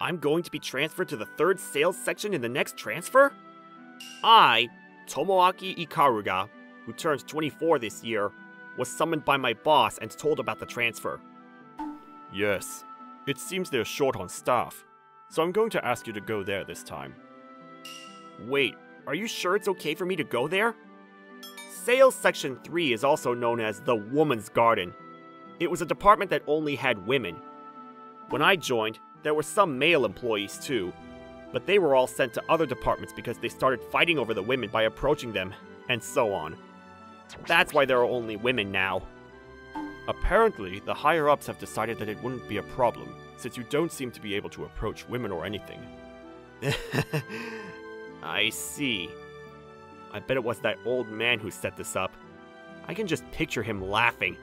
I'm going to be transferred to the 3rd sales section in the next transfer? I, Tomoaki Ikaruga, who turns 24 this year, was summoned by my boss and told about the transfer. Yes, it seems they're short on staff, so I'm going to ask you to go there this time. Wait, are you sure it's okay for me to go there? Sales Section 3 is also known as the Woman's Garden. It was a department that only had women. When I joined, there were some male employees too, but they were all sent to other departments because they started fighting over the women by approaching them, and so on. That's why there are only women now. Apparently, the higher-ups have decided that it wouldn't be a problem, since you don't seem to be able to approach women or anything. I see. I bet it was that old man who set this up. I can just picture him laughing.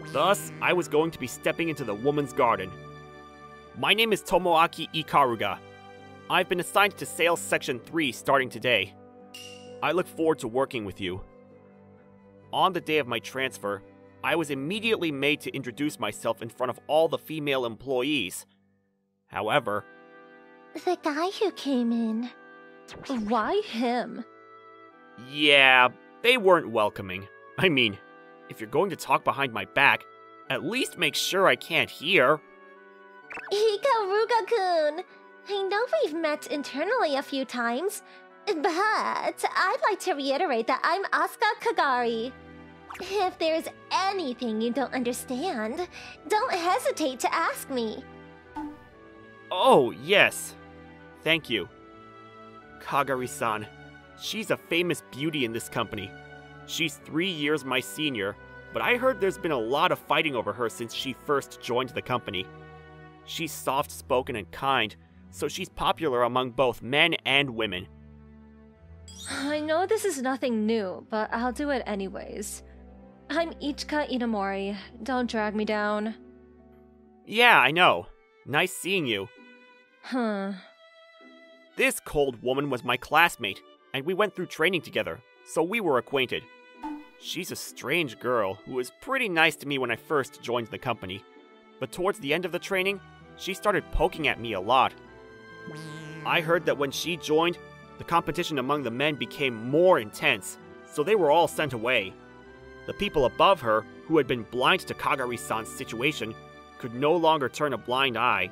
Thus, I was going to be stepping into the woman's garden. My name is Tomoaki Ikaruga. I've been assigned to Sales Section 3 starting today. I look forward to working with you. On the day of my transfer, I was immediately made to introduce myself in front of all the female employees. However, The guy who came in. Why him? yeah, they weren't welcoming. I mean, if you're going to talk behind my back, at least make sure I can't hear. Ikaruga-kun! I know we've met internally a few times, but I'd like to reiterate that I'm Asuka Kagari. If there's anything you don't understand, don't hesitate to ask me. Oh, yes. Thank you. Kagari-san. She's a famous beauty in this company. She's 3 years my senior, but I heard there's been a lot of fighting over her since she first joined the company. She's soft-spoken and kind, so she's popular among both men and women. I know this is nothing new, but I'll do it anyways. I'm Ichika Inamori. Don't drag me down. Yeah, I know. Nice seeing you. Huh. This cold woman was my classmate, and we went through training together, so we were acquainted. She's a strange girl who was pretty nice to me when I first joined the company, but towards the end of the training, she started poking at me a lot. I heard that when she joined, the competition among the men became more intense, so they were all sent away. The people above her, who had been blind to Kagari-san's situation, could no longer turn a blind eye.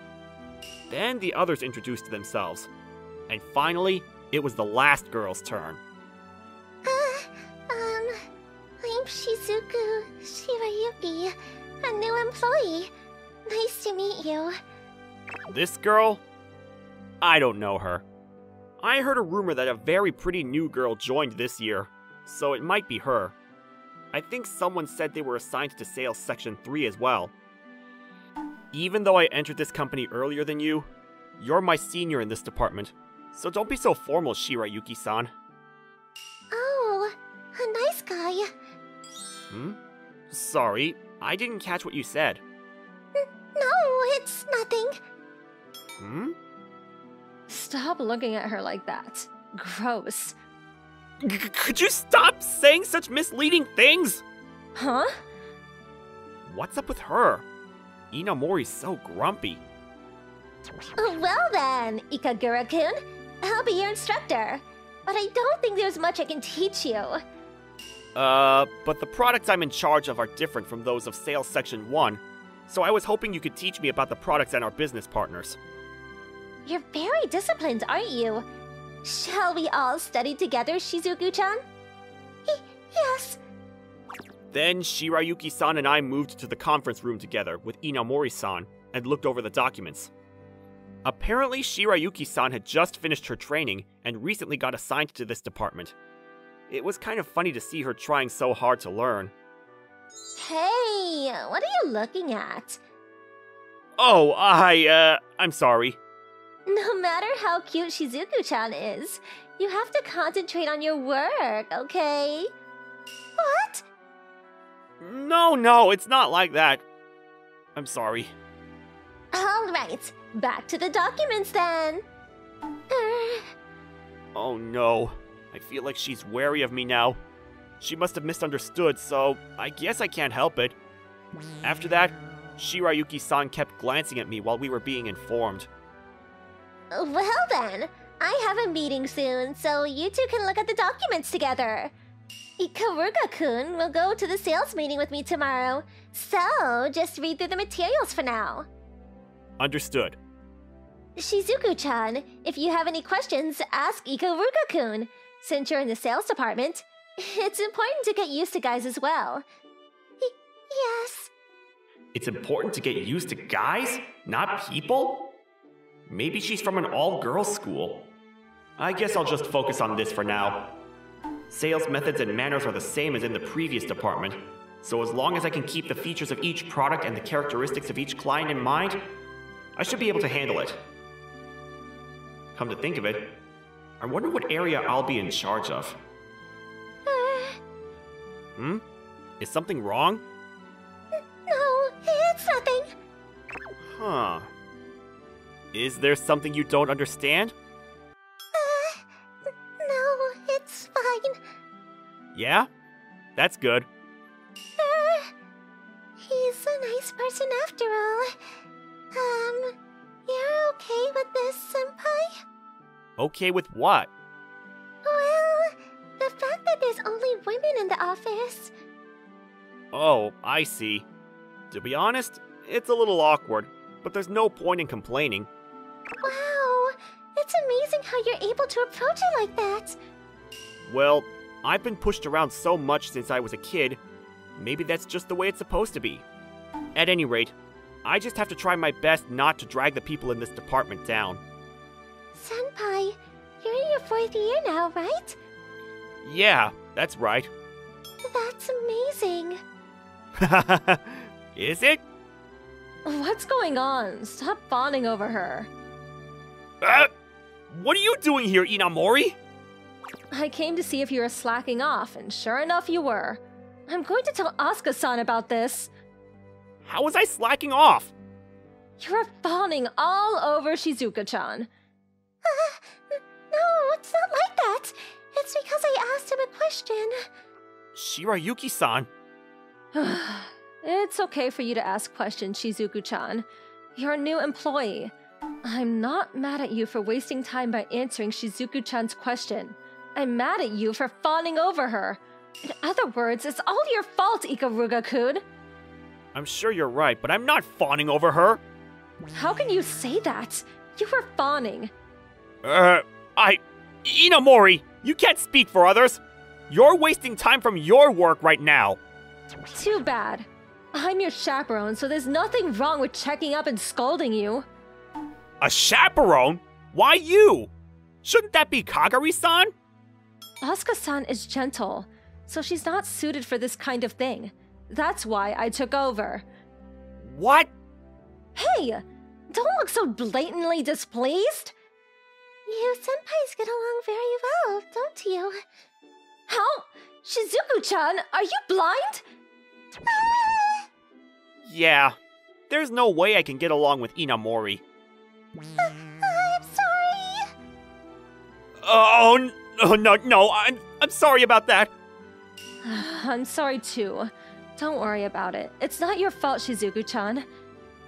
Then the others introduced themselves. And finally, it was the last girl's turn. I'm Shizuku Shirayuki, a new employee. Nice to meet you. This girl? I don't know her. I heard a rumor that a very pretty new girl joined this year, so it might be her. I think someone said they were assigned to Sales Section 3 as well. Even though I entered this company earlier than you, you're my senior in this department, so don't be so formal, Shirayuki-san. Oh, a nice guy. Sorry, I didn't catch what you said. No, it's nothing. Stop looking at her like that. Gross. Could you stop saying such misleading things? Huh? What's up with her? Inamori's so grumpy. Well then, Ikagura-kun, I'll be your instructor. But I don't think there's much I can teach you. But the products I'm in charge of are different from those of Sales Section 1, so I was hoping you could teach me about the products and our business partners. You're very disciplined, aren't you? Shall we all study together, Shizuku-chan? Yes. Then Shirayuki-san and I moved to the conference room together with Inamori-san and looked over the documents. Apparently, Shirayuki-san had just finished her training and recently got assigned to this department. It was kind of funny to see her trying so hard to learn. Hey, what are you looking at? Oh, I'm sorry. No matter how cute Shizuku-chan is, you have to concentrate on your work, okay? What? No, it's not like that. I'm sorry. Alright, back to the documents then. Oh no, I feel like she's wary of me now. She must have misunderstood, so I guess I can't help it. After that, Shirayuki-san kept glancing at me while we were being informed. Well then, I have a meeting soon, so you two can look at the documents together. Ikaruga-kun will go to the sales meeting with me tomorrow, so just read through the materials for now. Understood. Shizuku-chan, if you have any questions, ask Ikaruga-kun. Since you're in the sales department, it's important to get used to guys as well. Yes. It's important to get used to guys, not people? Maybe she's from an all-girls school. I guess I'll just focus on this for now. Sales methods and manners are the same as in the previous department, so as long as I can keep the features of each product and the characteristics of each client in mind, I should be able to handle it. Come to think of it, I wonder what area I'll be in charge of. Is something wrong? No, it's nothing. Huh. Is there something you don't understand? No, it's fine. Yeah? That's good. He's a nice person after all. You're okay with this, senpai? Okay with what? Well, the fact that there's only women in the office. Oh, I see. To be honest, it's a little awkward, but there's no point in complaining. Wow, it's amazing how you're able to approach it like that. Well, I've been pushed around so much since I was a kid, maybe that's just the way it's supposed to be. At any rate, I just have to try my best not to drag the people in this department down. Senpai, you're in your 4th year now, right? Yeah, that's right. That's amazing. Is it? What's going on? Stop fawning over her. What are you doing here, Inamori? I came to see if you were slacking off, and sure enough you were. I'm going to tell Asuka-san about this. How was I slacking off? You were fawning all over Shizuka-chan. No, it's not like that. It's because I asked him a question. Shirayuki-san. It's okay for you to ask questions, Shizuku-chan. You're a new employee. I'm not mad at you for wasting time by answering Shizuku-chan's question. I'm mad at you for fawning over her. In other words, it's all your fault, Ikaruga-kun. I'm sure you're right, but I'm not fawning over her. How can you say that? You were fawning. Inamori, you can't speak for others. You're wasting time from your work right now. Too bad. I'm your chaperone, so there's nothing wrong with checking up and scolding you. A chaperone? Why you? Shouldn't that be Kagari-san? Asuka-san is gentle, so she's not suited for this kind of thing. That's why I took over. What? Hey! Don't look so blatantly displeased! You senpais get along very well, don't you? How? Shizuku-chan, are you blind? Yeah, there's no way I can get along with Inamori. I'm sorry. Oh, no, I'm sorry about that. I'm sorry too. Don't worry about it. It's not your fault, Shizuku-chan.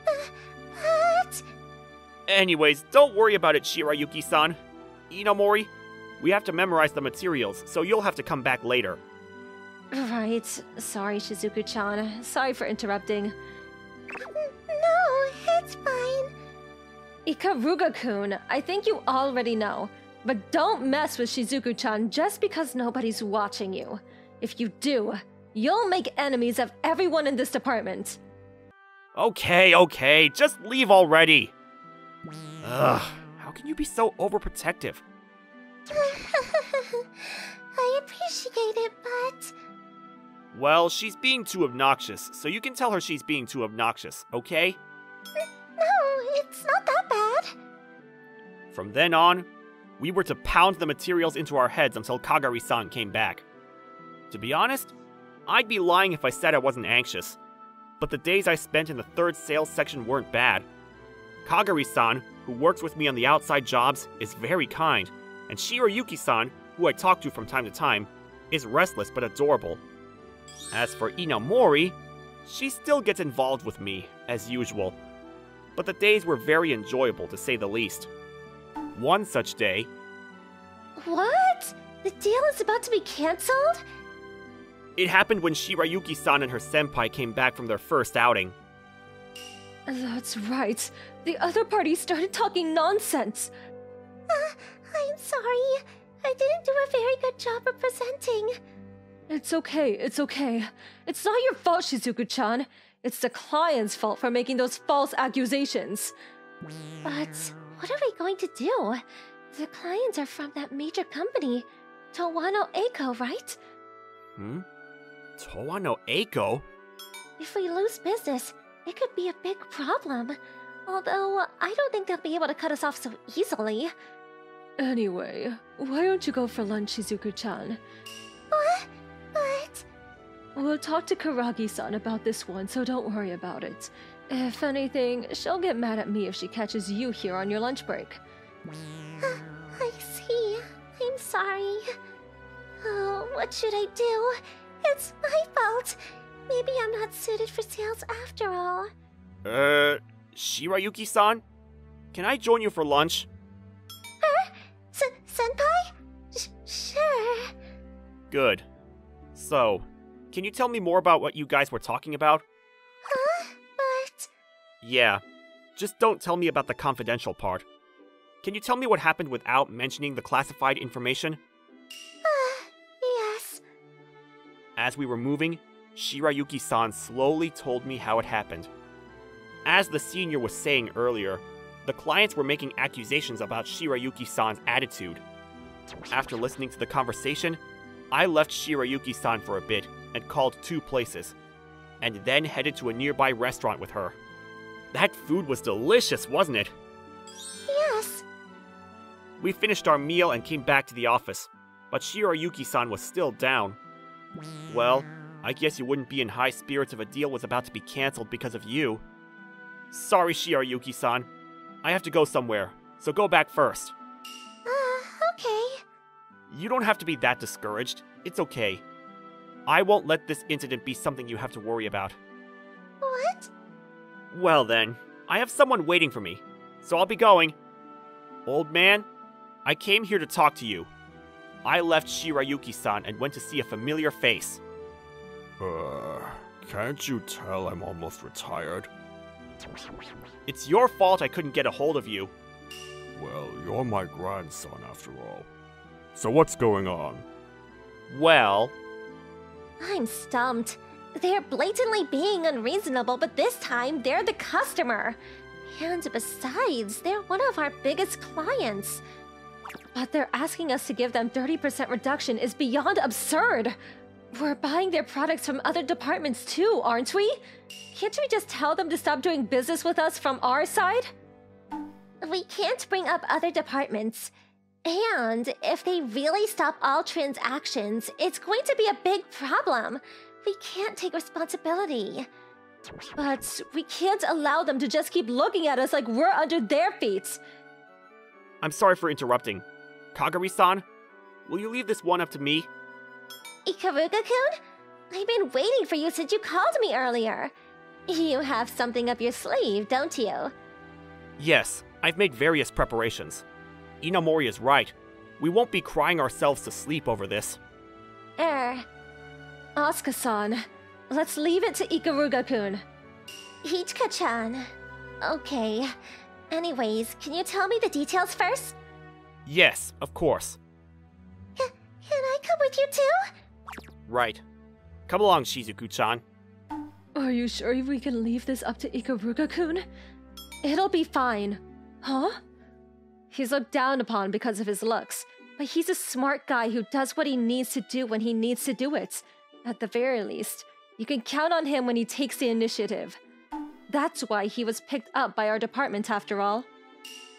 But... Anyways, don't worry about it, Shirayuki-san. Inamori, we have to memorize the materials, so you'll have to come back later. Right. Sorry, Shizuku-chan. Sorry for interrupting. No, it's fine. Ikaruga-kun, I think you already know. But don't mess with Shizuku-chan just because nobody's watching you. If you do, you'll make enemies of everyone in this department. Okay, just leave already. Ugh, how can you be so overprotective? I appreciate it, but... Well, she's being too obnoxious, so you can tell her she's being too obnoxious, okay? No, it's not that bad. From then on, we were to pound the materials into our heads until Kagari-san came back. To be honest, I'd be lying if I said I wasn't anxious, but the days I spent in the 3rd sales section weren't bad. Kagari-san, who works with me on the outside jobs, is very kind, and Shirayuki-san, who I talk to from time to time, is restless but adorable. As for Inamori, she still gets involved with me, as usual, but the days were very enjoyable to say the least. one such day. What? The deal is about to be cancelled? It happened when Shirayuki-san and her senpai came back from their first outing. That's right. The other party started talking nonsense. I'm sorry. I didn't do a very good job of presenting. It's okay, it's okay. It's not your fault, Shizuku-chan. It's the client's fault for making those false accusations. But what are we going to do? The clients are from that major company, Towano Eiko, right? Towano Eiko? If we lose business, it could be a big problem. Although, I don't think they'll be able to cut us off so easily. Anyway, why don't you go for lunch, Shizuku-chan? What? But... We'll talk to Karagi-san about this one, so don't worry about it. If anything, she'll get mad at me if she catches you here on your lunch break. I see. I'm sorry. Oh, what should I do? It's my fault. Maybe I'm not suited for sales after all. Shirayuki-san? Can I join you for lunch? Senpai? Sure. Good. So, can you tell me more about what you guys were talking about? But... Yeah. Just don't tell me about the confidential part. Can you tell me what happened without mentioning the classified information? Yes. As we were moving, Shirayuki-san slowly told me how it happened. As the senior was saying earlier, the clients were making accusations about Shirayuki-san's attitude. After listening to the conversation, I left Shirayuki-san for a bit and called 2 places, and then headed to a nearby restaurant with her. That food was delicious, wasn't it? Yes. We finished our meal and came back to the office, but Shirayuki-san was still down. Well, I guess you wouldn't be in high spirits if a deal was about to be cancelled because of you. Sorry, Shirayuki-san. I have to go somewhere, so go back first. Okay. You don't have to be that discouraged. It's okay. I won't let this incident be something you have to worry about. What? Well then, I have someone waiting for me, so I'll be going. Old man, I came here to talk to you. I left Shirayuki-san and went to see a familiar face. Can't you tell I'm almost retired? It's your fault I couldn't get a hold of you. Well, you're my grandson after all. So what's going on? Well... I'm stumped. They're blatantly being unreasonable, but this time they're the customer. And besides, they're one of our biggest clients. But they're asking us to give them 30% reduction is beyond absurd. We're buying their products from other departments too, aren't we? Can't we just tell them to stop doing business with us from our side? We can't bring up other departments. And if they really stop all transactions, it's going to be a big problem. We can't take responsibility. But we can't allow them to just keep looking at us like we're under their feet. I'm sorry for interrupting. Kagari-san, will you leave this one up to me? Ikaruga-kun? I've been waiting for you since you called me earlier. You have something up your sleeve, don't you? Yes, I've made various preparations. Inamori is right. We won't be crying ourselves to sleep over this. Asuka-san, let's leave it to Ikaruga-kun. Ichika-chan. Okay. Anyways, can you tell me the details first? Yes, of course. Can I come with you too? Right. Come along, Shizuku-chan. Are you sure we can leave this up to Ikaruga-kun? It'll be fine. Huh? He's looked down upon because of his looks, but he's a smart guy who does what he needs to do when he needs to do it. At the very least, you can count on him when he takes the initiative. That's why he was picked up by our department after all.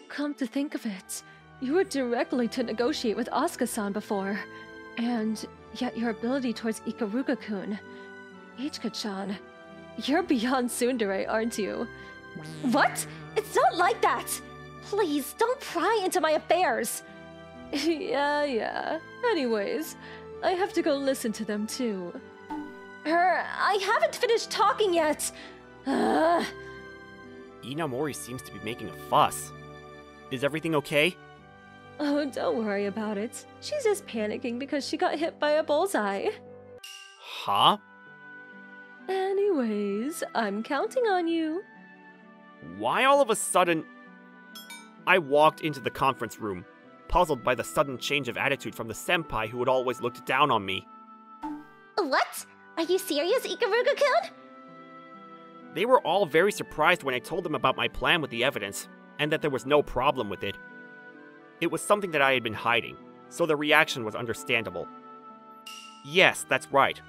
Come to think of it, you were directly to negotiate with Asuka-san before, and yet your ability towards Ikaruga-kun. Ichika-chan, you're beyond tsundere, aren't you? What? It's not like that! Please, don't pry into my affairs! Yeah. Anyways, I have to go listen to them too. I haven't finished talking yet! Inamori seems to be making a fuss. Is everything okay? Oh, don't worry about it. She's just panicking because she got hit by a bullseye. Huh? Anyways, I'm counting on you. Why all of a sudden... I walked into the conference room, puzzled by the sudden change of attitude from the senpai who had always looked down on me. What? Are you serious, Ikaruga-kun? They were all very surprised when I told them about my plan with the evidence, and that there was no problem with it. It was something that I had been hiding, so the reaction was understandable. Yes, that's right.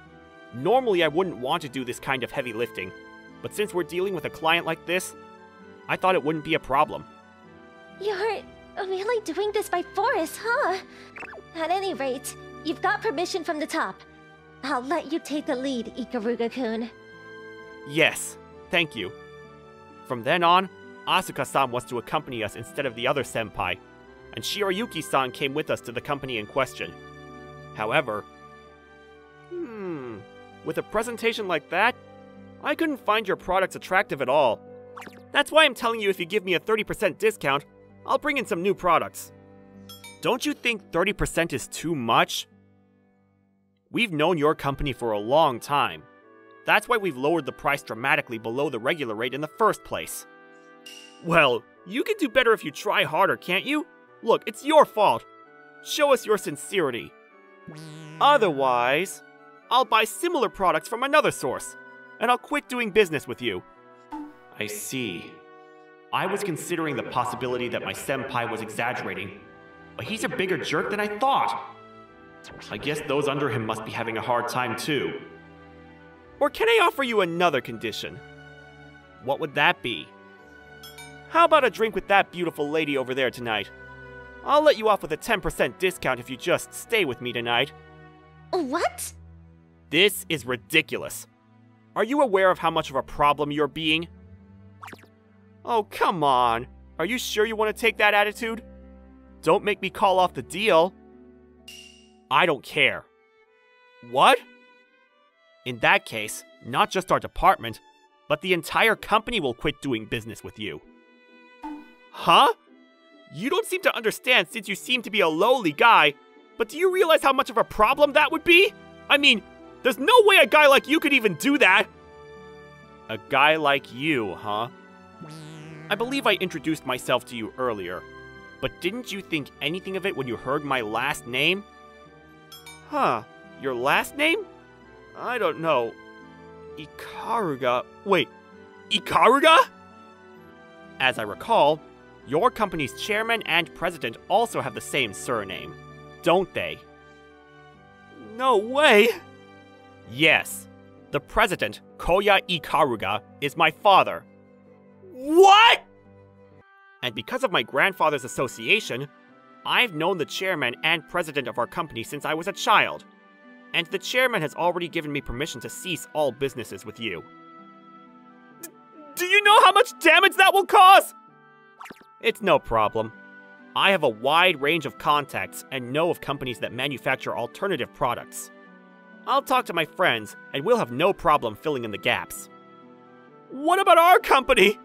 Normally I wouldn't want to do this kind of heavy lifting, but since we're dealing with a client like this, I thought it wouldn't be a problem. You're really doing this by force, huh? At any rate, you've got permission from the top. I'll let you take the lead, Ikaruga-kun. Yes, thank you. From then on, Asuka-san was to accompany us instead of the other senpai, and Shirayuki-san came with us to the company in question. However, with a presentation like that, I couldn't find your products attractive at all. That's why I'm telling you if you give me a 30% discount, I'll bring in some new products. Don't you think 30% is too much? We've known your company for a long time. That's why we've lowered the price dramatically below the regular rate in the first place. Well, you can do better if you try harder, can't you? Look, it's your fault. Show us your sincerity. Otherwise, I'll buy similar products from another source, and I'll quit doing business with you. I see. I was considering the possibility that my senpai was exaggerating, but he's a bigger jerk than I thought. I guess those under him must be having a hard time too. Or can I offer you another condition? What would that be? How about a drink with that beautiful lady over there tonight? I'll let you off with a 10% discount if you just stay with me tonight. What? This is ridiculous. Are you aware of how much of a problem you're being? Oh, come on. Are you sure you want to take that attitude? Don't make me call off the deal. I don't care. What? In that case, not just our department, but the entire company will quit doing business with you. Huh? You don't seem to understand since you seem to be a lowly guy, but do you realize how much of a problem that would be? I mean, there's no way a guy like you could even do that. A guy like you, huh? I believe I introduced myself to you earlier, but didn't you think anything of it when you heard my last name? Huh, your last name? I don't know. Ikaruga. Wait, Ikaruga? As I recall, your company's chairman and president also have the same surname, don't they? No way! Yes, the president, Koya Ikaruga, is my father. What?! And because of my grandfather's association, I've known the chairman and president of our company since I was a child. And the chairman has already given me permission to cease all businesses with you. Do you know how much damage that will cause? It's no problem. I have a wide range of contacts and know of companies that manufacture alternative products. I'll talk to my friends, and we'll have no problem filling in the gaps. What about our company?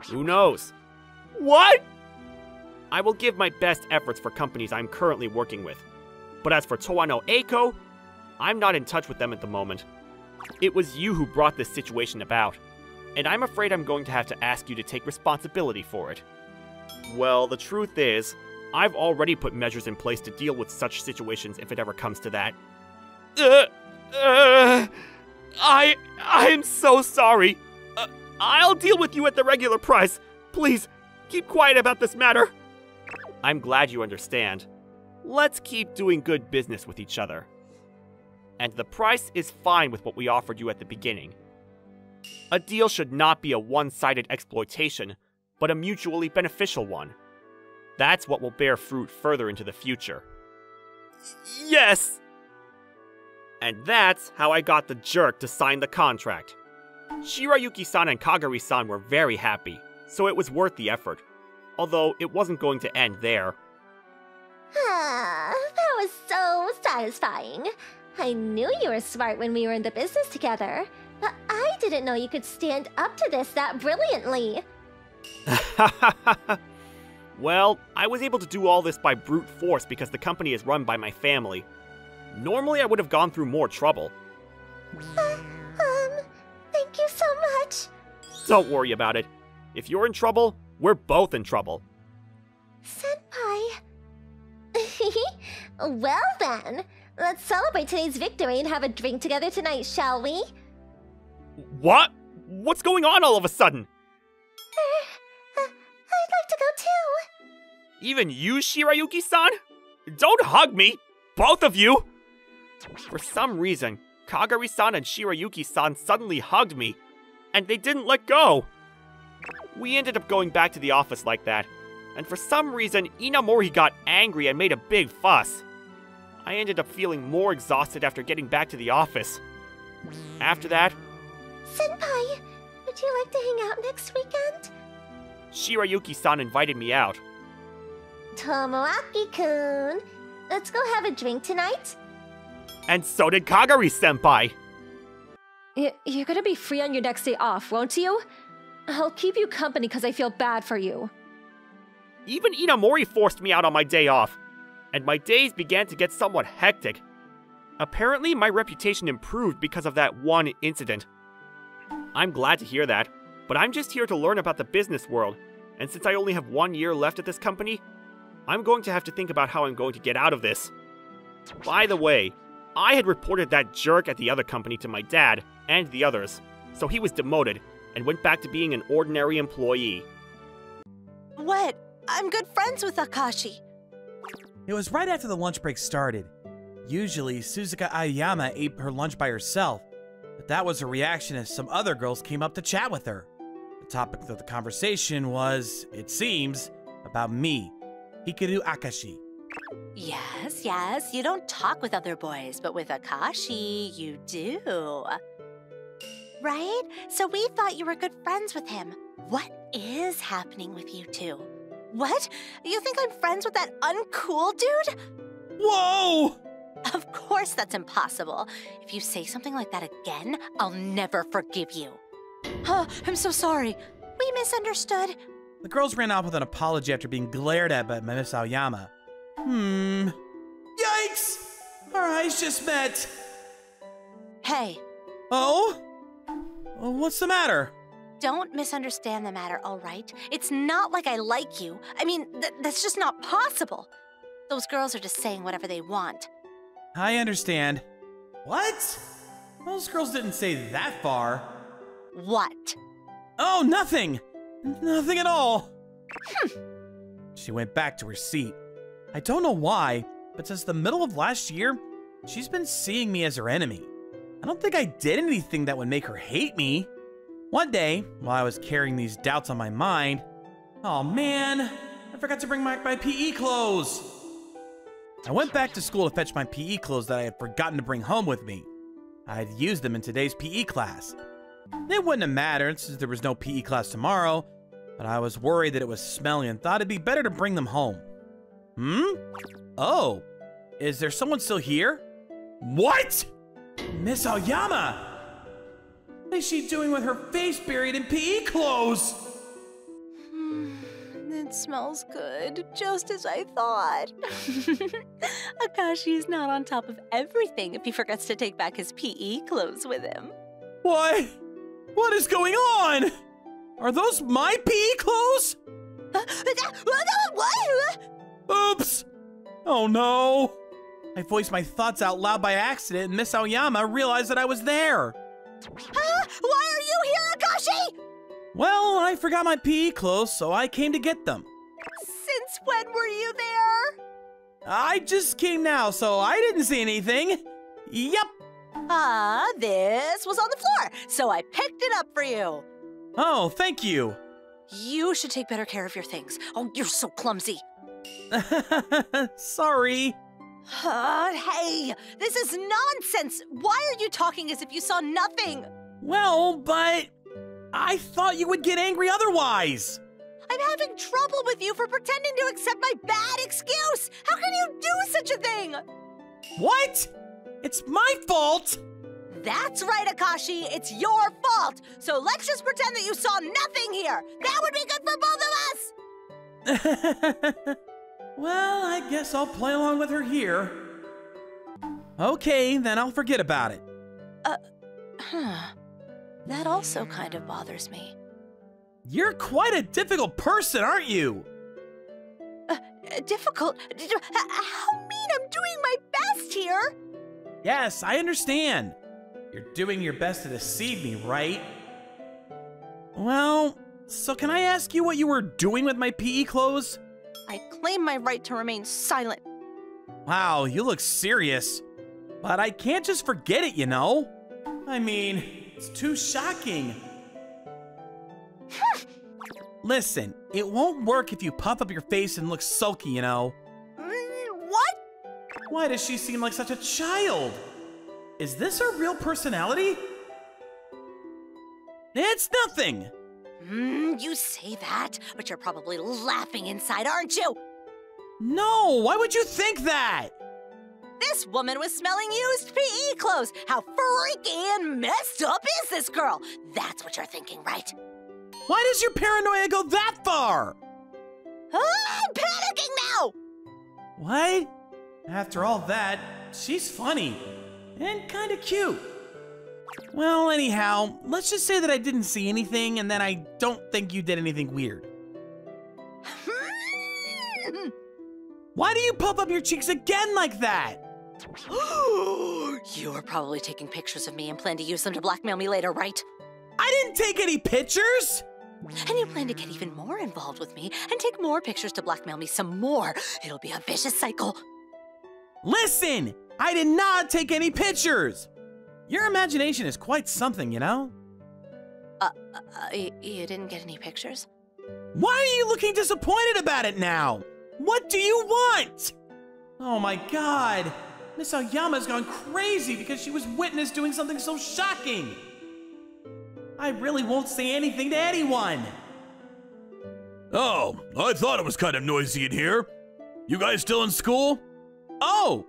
Who knows? What? I will give my best efforts for companies I'm currently working with. But as for Toano Eiko, I'm not in touch with them at the moment. It was you who brought this situation about, and I'm afraid I'm going to have to ask you to take responsibility for it. Well, the truth is, I've already put measures in place to deal with such situations if it ever comes to that. I'm so sorry. I'll deal with you at the regular price. Please, keep quiet about this matter. I'm glad you understand. Let's keep doing good business with each other. And the price is fine with what we offered you at the beginning. A deal should not be a one-sided exploitation, but a mutually beneficial one. That's what will bear fruit further into the future. Yes! And that's how I got the jerk to sign the contract. Shirayuki-san and Kagari-san were very happy, so it was worth the effort. Although it wasn't going to end there. That was so satisfying. I knew you were smart when we were in the business together, but I didn't know you could stand up to this that brilliantly. Well, I was able to do all this by brute force because the company is run by my family. Normally, I would have gone through more trouble. Thank you so much. Don't worry about it. If you're in trouble, we're both in trouble. Senpai. Well then, let's celebrate today's victory and have a drink together tonight, shall we? What? What's going on all of a sudden? I'd like to go too. Even you, Shirayuki-san? Don't hug me! Both of you! For some reason, Kagari-san and Shirayuki-san suddenly hugged me, and they didn't let go. We ended up going back to the office like that, and for some reason, Inamori got angry and made a big fuss. I ended up feeling more exhausted after getting back to the office. After that, Senpai, would you like to hang out next weekend? Shirayuki-san invited me out. Tomoaki-kun, let's go have a drink tonight? And so did Kagari-senpai! You're gonna be free on your next day off, won't you? I'll keep you company because I feel bad for you. Even Inamori forced me out on my day off, and my days began to get somewhat hectic. Apparently, my reputation improved because of that one incident. I'm glad to hear that, but I'm just here to learn about the business world, and since I only have 1 year left at this company, I'm going to have to think about how I'm going to get out of this. By the way, I had reported that jerk at the other company to my dad and the others, so he was demoted and went back to being an ordinary employee. What? I'm good friends with Akashi. It was right after the lunch break started. Usually, Suzuka Aoyama ate her lunch by herself, but that was her reaction as some other girls came up to chat with her. The topic of the conversation was, it seems, about me, Hikaru Akashi. Yes, you don't talk with other boys, but with Akashi, you do. Right? So we thought you were good friends with him. What is happening with you two? What? You think I'm friends with that uncool dude? Whoa! Of course that's impossible. If you say something like that again, I'll never forgive you. I'm so sorry. We misunderstood. The girls ran off with an apology after being glared at by Miss Aoyama. Yikes! Our eyes just met. Hey. Oh? What's the matter? Don't misunderstand the matter, all right? It's not like I like you. I mean, that's just not possible. Those girls are just saying whatever they want. I understand. What? Those girls didn't say that far. What? Oh, nothing! Nothing at all. She went back to her seat. I don't know why, but since the middle of last year, she's been seeing me as her enemy. I don't think I did anything that would make her hate me. One day, while I was carrying these doubts on my mind, oh man, I forgot to bring back my PE clothes. I went back to school to fetch my PE clothes that I had forgotten to bring home with me. I had used them in today's PE class. It wouldn't have mattered since there was no PE class tomorrow, but I was worried that it was smelly and thought it'd be better to bring them home. Oh, is there someone still here? What? Miss Aoyama! What is she doing with her face buried in PE clothes? It smells good, just as I thought. Akashi's not on top of everything if he forgets to take back his PE clothes with him. What? What is going on? Are those my PE clothes? What? Oops! Oh no! I voiced my thoughts out loud by accident and Miss Aoyama realized that I was there. Why are you here, Akashi? Well, I forgot my PE clothes, so I came to get them. Since when were you there? I just came now, so I didn't see anything. Yep. This was on the floor, so I picked it up for you. Oh, thank you. You should take better care of your things. Oh, you're so clumsy. Sorry. Hey, this is nonsense. Why are you talking as if you saw nothing? Well, but I thought you would get angry otherwise. I'm having trouble with you for pretending to accept my bad excuse. How can you do such a thing? What? It's my fault. That's right, Akashi. It's your fault. So let's just pretend that you saw nothing here. That would be good for both of us. Well, I guess I'll play along with her here. Okay, then I'll forget about it. That also kind of bothers me. You're quite a difficult person, aren't you? Difficult? How mean? I'm doing my best here. Yes, I understand. You're doing your best to deceive me, right? Well, so can I ask you what you were doing with my PE clothes? I claim my right to remain silent. Wow, you look serious. But I can't just forget it, you know? I mean, it's too shocking. Listen, it won't work if you puff up your face and look sulky, you know? What? Why does she seem like such a child? Is this her real personality? It's nothing. You say that, but you're probably laughing inside, aren't you? No, why would you think that? This woman was smelling used PE clothes. How freaky and messed up is this girl? That's what you're thinking, right? Why does your paranoia go that far? I'm panicking now! What? After all that, she's funny and kind of cute. Well, anyhow, let's just say that I didn't see anything and that I don't think you did anything weird. Why do you puff up your cheeks again like that? You were probably taking pictures of me and plan to use them to blackmail me later, right? I didn't take any pictures! And you plan to get even more involved with me and take more pictures to blackmail me some more. It'll be a vicious cycle. Listen! I did not take any pictures! Your imagination is quite something, you know? You didn't get any pictures? Why are you looking disappointed about it now? What do you want? Oh my god! Miss Aoyama's gone crazy because she was witnessed doing something so shocking! I really won't say anything to anyone! Oh, I thought it was kind of noisy in here. You guys still in school? Oh!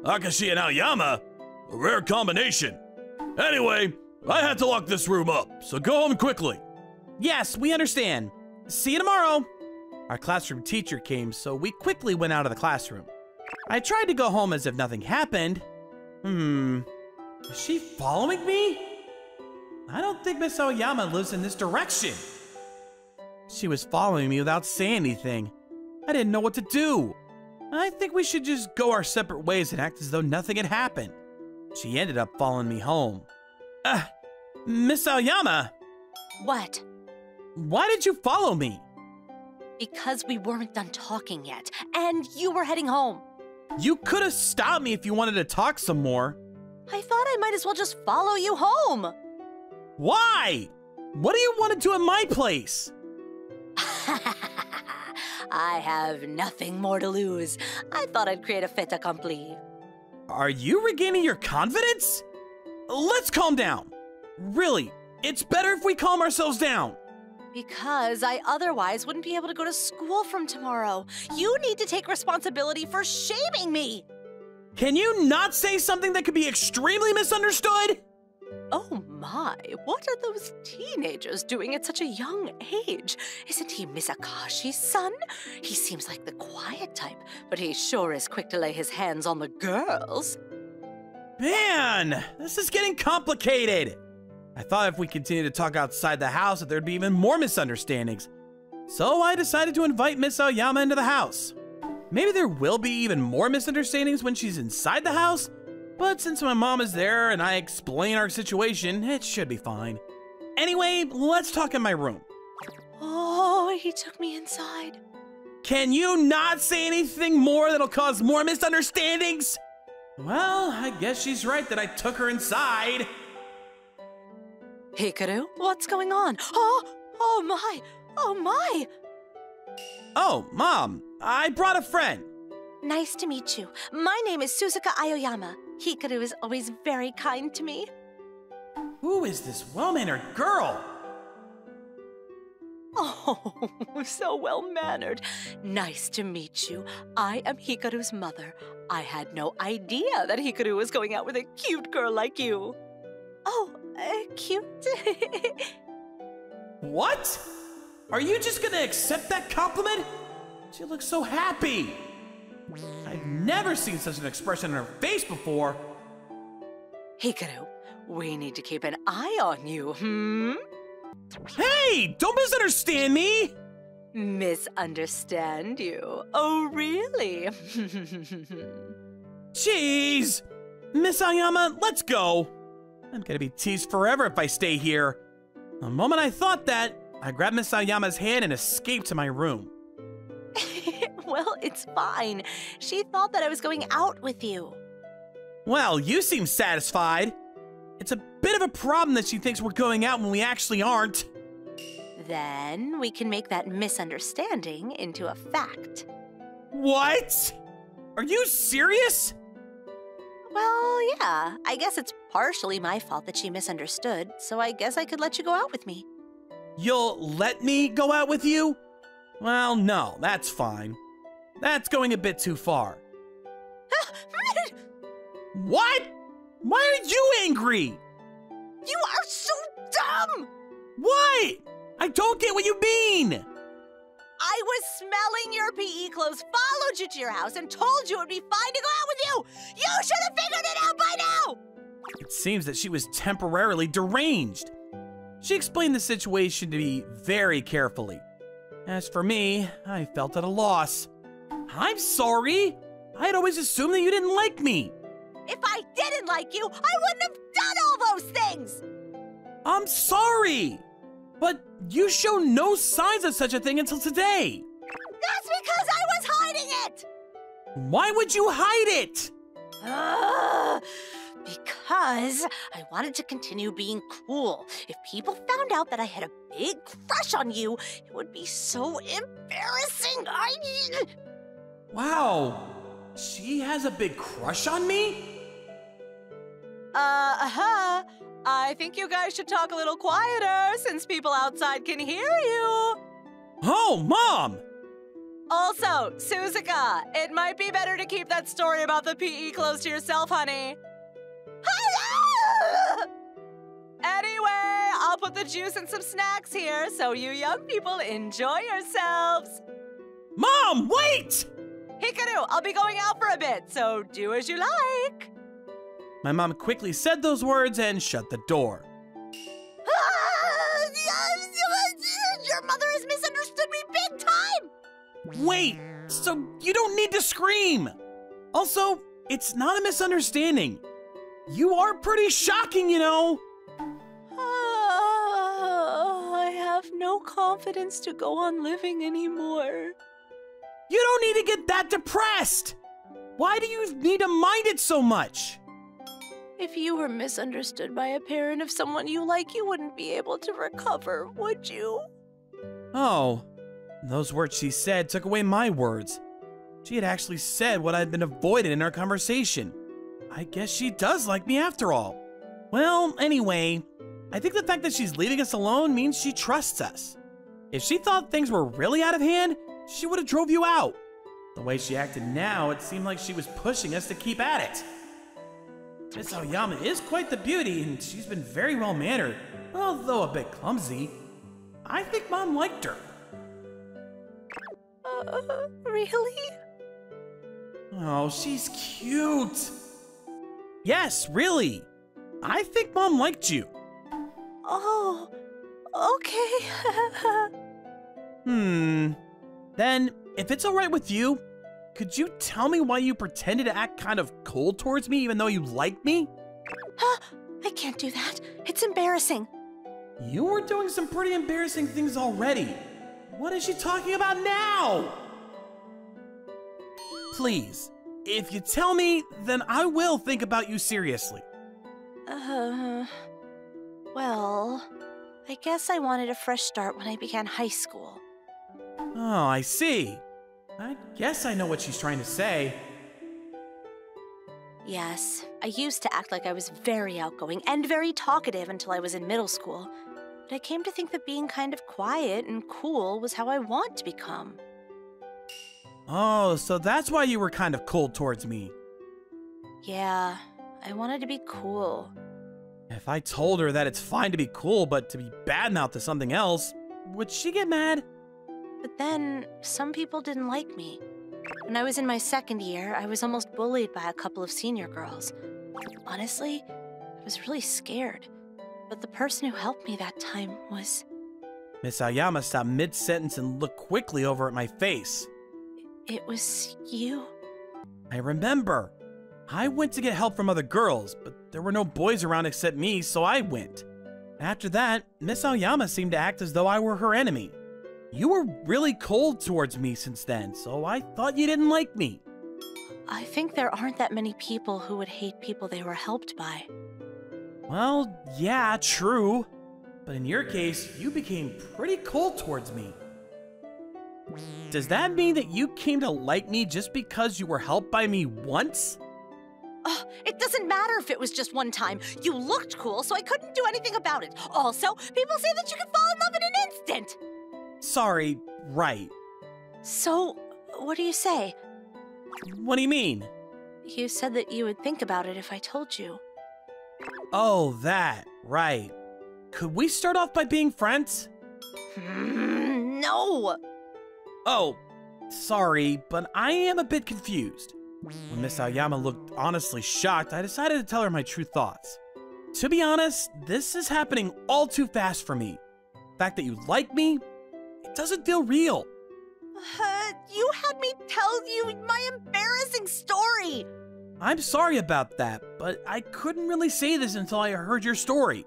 Akashi and Aoyama? A rare combination. Anyway, I had to lock this room up, so go home quickly. Yes, we understand. See you tomorrow! Our classroom teacher came, so we quickly went out of the classroom. I tried to go home as if nothing happened. Is she following me? I don't think Miss Aoyama lives in this direction. She was following me without saying anything. I didn't know what to do. I think we should just go our separate ways and act as though nothing had happened. She ended up following me home. Miss Aoyama! What? Why did you follow me? Because we weren't done talking yet, and you were heading home. You could have stopped me if you wanted to talk some more. I thought I might as well just follow you home. Why? What do you want to do in my place? I have nothing more to lose. I thought I'd create a fait accompli. Are you regaining your confidence? Let's calm down. Really, it's better if we calm ourselves down. Because I otherwise wouldn't be able to go to school from tomorrow. You need to take responsibility for shaming me. Can you not say something that could be extremely misunderstood? Oh my, what are those teenagers doing at such a young age? Isn't he Miss Akashi's son? He seems like the quiet type, but he sure is quick to lay his hands on the girls. Man, this is getting complicated. I thought if we continued to talk outside the house that there'd be even more misunderstandings. So I decided to invite Miss Aoyama into the house. Maybe there will be even more misunderstandings when she's inside the house, but since my mom is there and I explain our situation, it should be fine. Anyway, let's talk in my room. Oh, he took me inside. Can you not say anything more that'll cause more misunderstandings? Well, I guess she's right that I took her inside. Hikaru, what's going on? Oh my! Oh, Mom, I brought a friend. Nice to meet you. My name is Suzuka Aoyama. Hikaru is always very kind to me. Who is this well-mannered girl? Oh, so well-mannered. Nice to meet you. I am Hikaru's mother. I had no idea that Hikaru was going out with a cute girl like you. Oh, cute? What? Are you just gonna accept that compliment? She looks so happy. I've never seen such an expression on her face before. Hikaru, we need to keep an eye on you, Hey, don't misunderstand me. Misunderstand you? Oh, really? Jeez. Miss Aoyama, let's go. I'm gonna be teased forever if I stay here. The moment I thought that, I grabbed Miss Aoyama's hand and escaped to my room. Well, it's fine. She thought that I was going out with you. Well, you seem satisfied. It's a bit of a problem that she thinks we're going out when we actually aren't. Then we can make that misunderstanding into a fact. What? Are you serious? Well, yeah. I guess it's partially my fault that she misunderstood, so I guess I could let you go out with me. You'll let me go out with you? Well, no, that's fine. That's going a bit too far. What? Why are you angry? You are so dumb! What? I don't get what you mean. I was smelling your PE clothes, followed you to your house, and told you it would be fine to go out with you! You should have figured it out by now! It seems that she was temporarily deranged. She explained the situation to me very carefully. As for me, I felt at a loss. I'm sorry. I had always assumed that you didn't like me. If I didn't like you, I wouldn't have done all those things! I'm sorry. But you show no signs of such a thing until today. That's because I was hiding it! Why would you hide it? Because I wanted to continue being cool. If people found out that I had a big crush on you, it would be so embarrassing. Wow. She has a big crush on me? I think you guys should talk a little quieter since people outside can hear you. Oh, Mom! Also, Suzuka, it might be better to keep that story about the PE close to yourself, honey. Anyway, I'll put the juice and some snacks here so you young people enjoy yourselves. Mom, wait! Hikaru, I'll be going out for a bit, so do as you like. My mom quickly said those words and shut the door. Your mother has misunderstood me big time! Wait, so you don't need to scream! Also, it's not a misunderstanding. You are pretty shocking, you know! I have no confidence to go on living anymore. You don't need to get that depressed! Why do you need to mind it so much? If you were misunderstood by a parent of someone you like, you wouldn't be able to recover, would you? Oh, those words she said took away my words. She had actually said what I'd been avoiding in our conversation. I guess she does like me after all. Well, anyway, I think the fact that she's leaving us alone means she trusts us. If she thought things were really out of hand, she would have drove you out. The way she acted now, it seemed like she was pushing us to keep at it. Miss Aoyama is quite the beauty, and she's been very well-mannered, although a bit clumsy. I think Mom liked her. Really? Oh, she's cute. Yes, really. I think Mom liked you. Oh, okay. Then, if it's alright with you, could you tell me why you pretended to act kind of cold towards me even though you liked me? I can't do that. It's embarrassing. You were doing some pretty embarrassing things already. What is she talking about now? Please, if you tell me, then I will think about you seriously. Well, I guess I wanted a fresh start when I began high school. Oh, I see. I guess I know what she's trying to say. Yes, I used to act like I was very outgoing and very talkative until I was in middle school. But I came to think that being kind of quiet and cool was how I want to become. Oh, so that's why you were kind of cold towards me. Yeah, I wanted to be cool. If I told her that it's fine to be cool, but to be badmouthed to something else, would she get mad? But then, some people didn't like me. When I was in my second year, I was almost bullied by a couple of senior girls. Honestly, I was really scared. But the person who helped me that time was... Miss Aoyama stopped mid-sentence and looked quickly over at my face. It was you? I remember. I went to get help from other girls, but there were no boys around except me, so I went. After that, Miss Aoyama seemed to act as though I were her enemy. You were really cold towards me since then, so I thought you didn't like me. I think there aren't that many people who would hate people they were helped by. Well, yeah, true. But in your case, you became pretty cold towards me. Does that mean that you came to like me just because you were helped by me once? It doesn't matter if it was just one time. You looked cool, so I couldn't do anything about it. Also, people say that you can fall in love in an instant. Sorry, right. So, what do you say? What do you mean? You said that you would think about it if I told you. Oh, that, right. Could we start off by being friends? No! Oh, sorry, but I am a bit confused. When Miss Aoyama looked honestly shocked, I decided to tell her my true thoughts. To be honest, this is happening all too fast for me. The fact that you like me, it doesn't feel real. You had me tell you my embarrassing story! I'm sorry about that, but I couldn't really say this until I heard your story.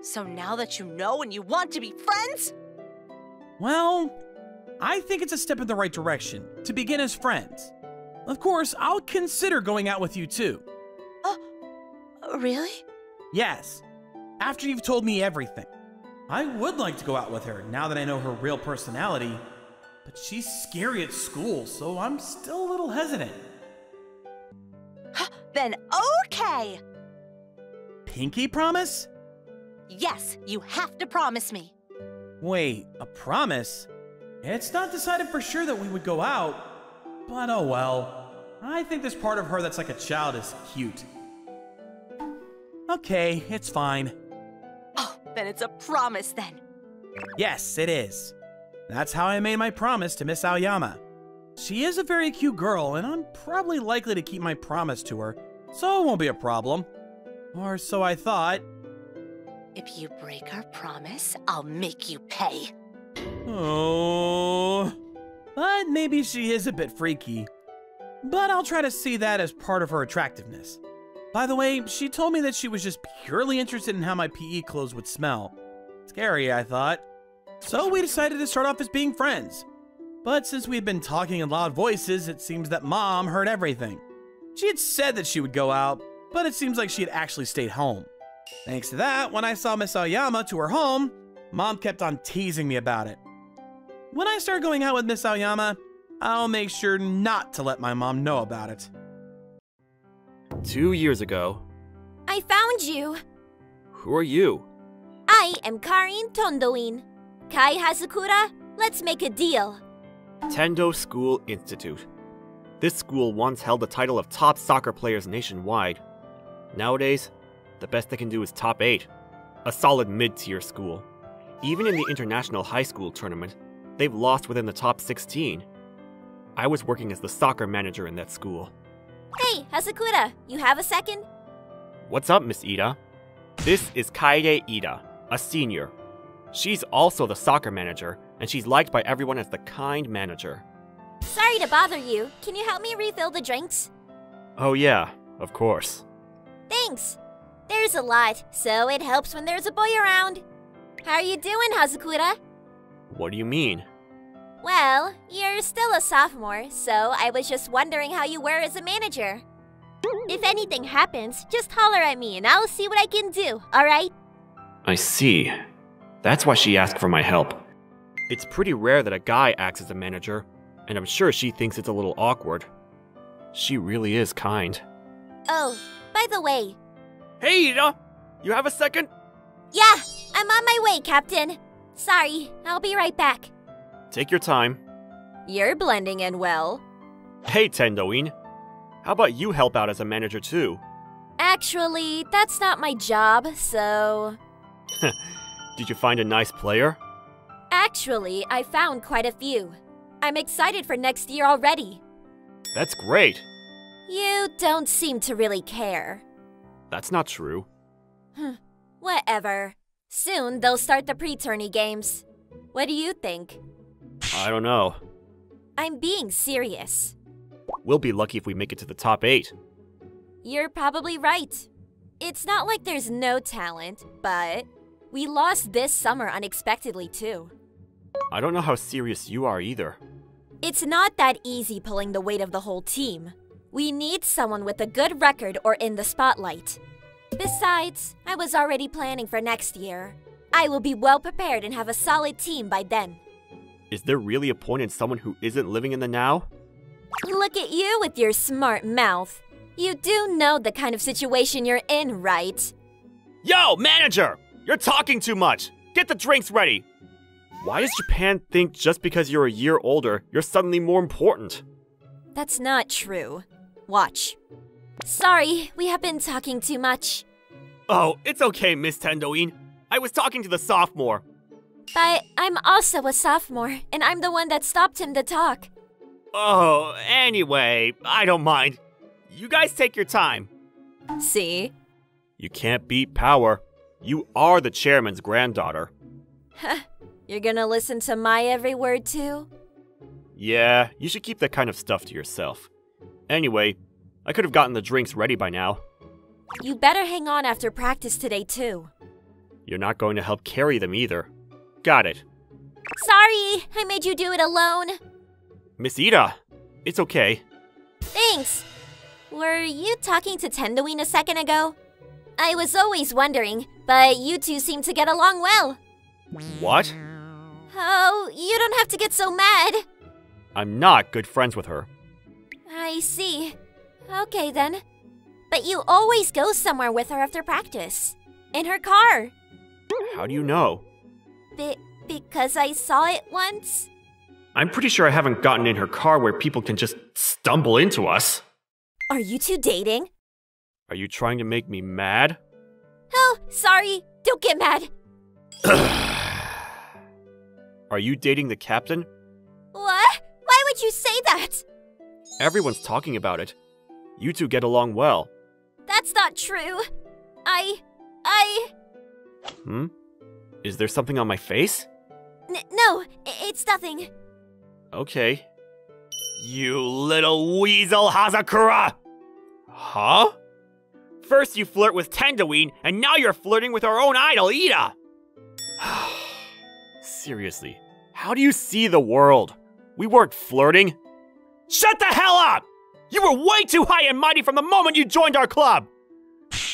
So now that you know and you want to be friends? Well, I think it's a step in the right direction, to begin as friends. Of course, I'll consider going out with you too. Really? Yes, after you've told me everything. I would like to go out with her now that I know her real personality, but she's scary at school, so I'm still a little hesitant. Then okay! Pinky promise? Yes, you have to promise me. Wait, a promise? It's not decided for sure that we would go out, but oh well. I think this part of her that's like a child is cute. Okay, it's fine. Oh, then it's a promise then. Yes, it is. That's how I made my promise to Miss Aoyama. She is a very cute girl, and I'm probably likely to keep my promise to her, so it won't be a problem. Or so I thought. If you break our promise, I'll make you pay. Oh. But maybe she is a bit freaky. But I'll try to see that as part of her attractiveness. By the way, she told me that she was just purely interested in how my PE clothes would smell. Scary, I thought. So we decided to start off as being friends. But since we had been talking in loud voices, it seems that Mom heard everything. She had said that she would go out, but it seems like she had actually stayed home. Thanks to that, when I saw Miss Aoyama to her home, Mom kept on teasing me about it. When I start going out with Miss Aoyama, I'll make sure not to let my mom know about it. 2 years ago. I found you. Who are you? I am Karin Tondoin. Kai Hazakura, let's make a deal. Tendo School Institute. This school once held the title of top soccer players nationwide. Nowadays, the best they can do is top 8. A solid mid-tier school. Even in the international high school tournament, they've lost within the top 16. I was working as the soccer manager in that school. Hey, Hazakura, you have a second? What's up, Miss Ida? This is Kaede Ida, a senior. She's also the soccer manager, and she's liked by everyone as the kind manager. Sorry to bother you. Can you help me refill the drinks? Oh yeah, of course. Thanks. There's a lot, so it helps when there's a boy around. How are you doing, Hazakura? What do you mean? Well, you're still a sophomore, so I was just wondering how you were as a manager. If anything happens, just holler at me and I'll see what I can do, alright? I see. That's why she asked for my help. It's pretty rare that a guy acts as a manager, and I'm sure she thinks it's a little awkward. She really is kind. Oh, by the way. Hey, Ida! You have a second? Yeah, I'm on my way, Captain. Sorry, I'll be right back. Take your time. You're blending in well. Hey, Tendoin. How about you help out as a manager too? Actually, that's not my job, so... Did you find a nice player? Actually, I found quite a few. I'm excited for next year already. That's great. You don't seem to really care. That's not true. Whatever. Soon they'll start the pre-tourney games. What do you think? I don't know. I'm being serious. We'll be lucky if we make it to the top 8. You're probably right. It's not like there's no talent, but we lost this summer unexpectedly too. I don't know how serious you are either. It's not that easy pulling the weight of the whole team. We need someone with a good record or in the spotlight. Besides, I was already planning for next year. I will be well prepared and have a solid team by then. Is there really a point in someone who isn't living in the now? Look at you with your smart mouth. You do know the kind of situation you're in, right? Yo, manager! You're talking too much! Get the drinks ready! Why does Japan think just because you're a year older, you're suddenly more important? That's not true. Watch. Sorry, we have been talking too much. Oh, it's okay, Miss Tendoin. I was talking to the sophomore. But I'm also a sophomore, and I'm the one that stopped him to talk. Oh, anyway, I don't mind. You guys take your time. See? You can't beat power. You are the chairman's granddaughter. You're gonna listen to my every word too? Yeah, you should keep that kind of stuff to yourself. Anyway, I could have gotten the drinks ready by now. You better hang on after practice today too. You're not going to help carry them either. Got it. Sorry, I made you do it alone. Miss Ida, it's okay. Thanks. Were you talking to Tendoin a second ago? I was always wondering, but you two seem to get along well. What? Oh, you don't have to get so mad. I'm not good friends with her. I see. Okay then. But you always go somewhere with her after practice. In her car. How do you know? Because I saw it once. I'm pretty sure I haven't gotten in her car where people can just stumble into us. Are you two dating? Are you trying to make me mad? Oh, sorry. Don't get mad. Are you dating the captain? What? Why would you say that? Everyone's talking about it. You two get along well. That's not true. Is there something on my face? No, it's nothing. Okay. You little weasel, Hazakura! Huh? First you flirt with Tendoin, and now you're flirting with our own idol, Ida! Seriously, how do you see the world? We weren't flirting. Shut the hell up! You were way too high and mighty from the moment you joined our club!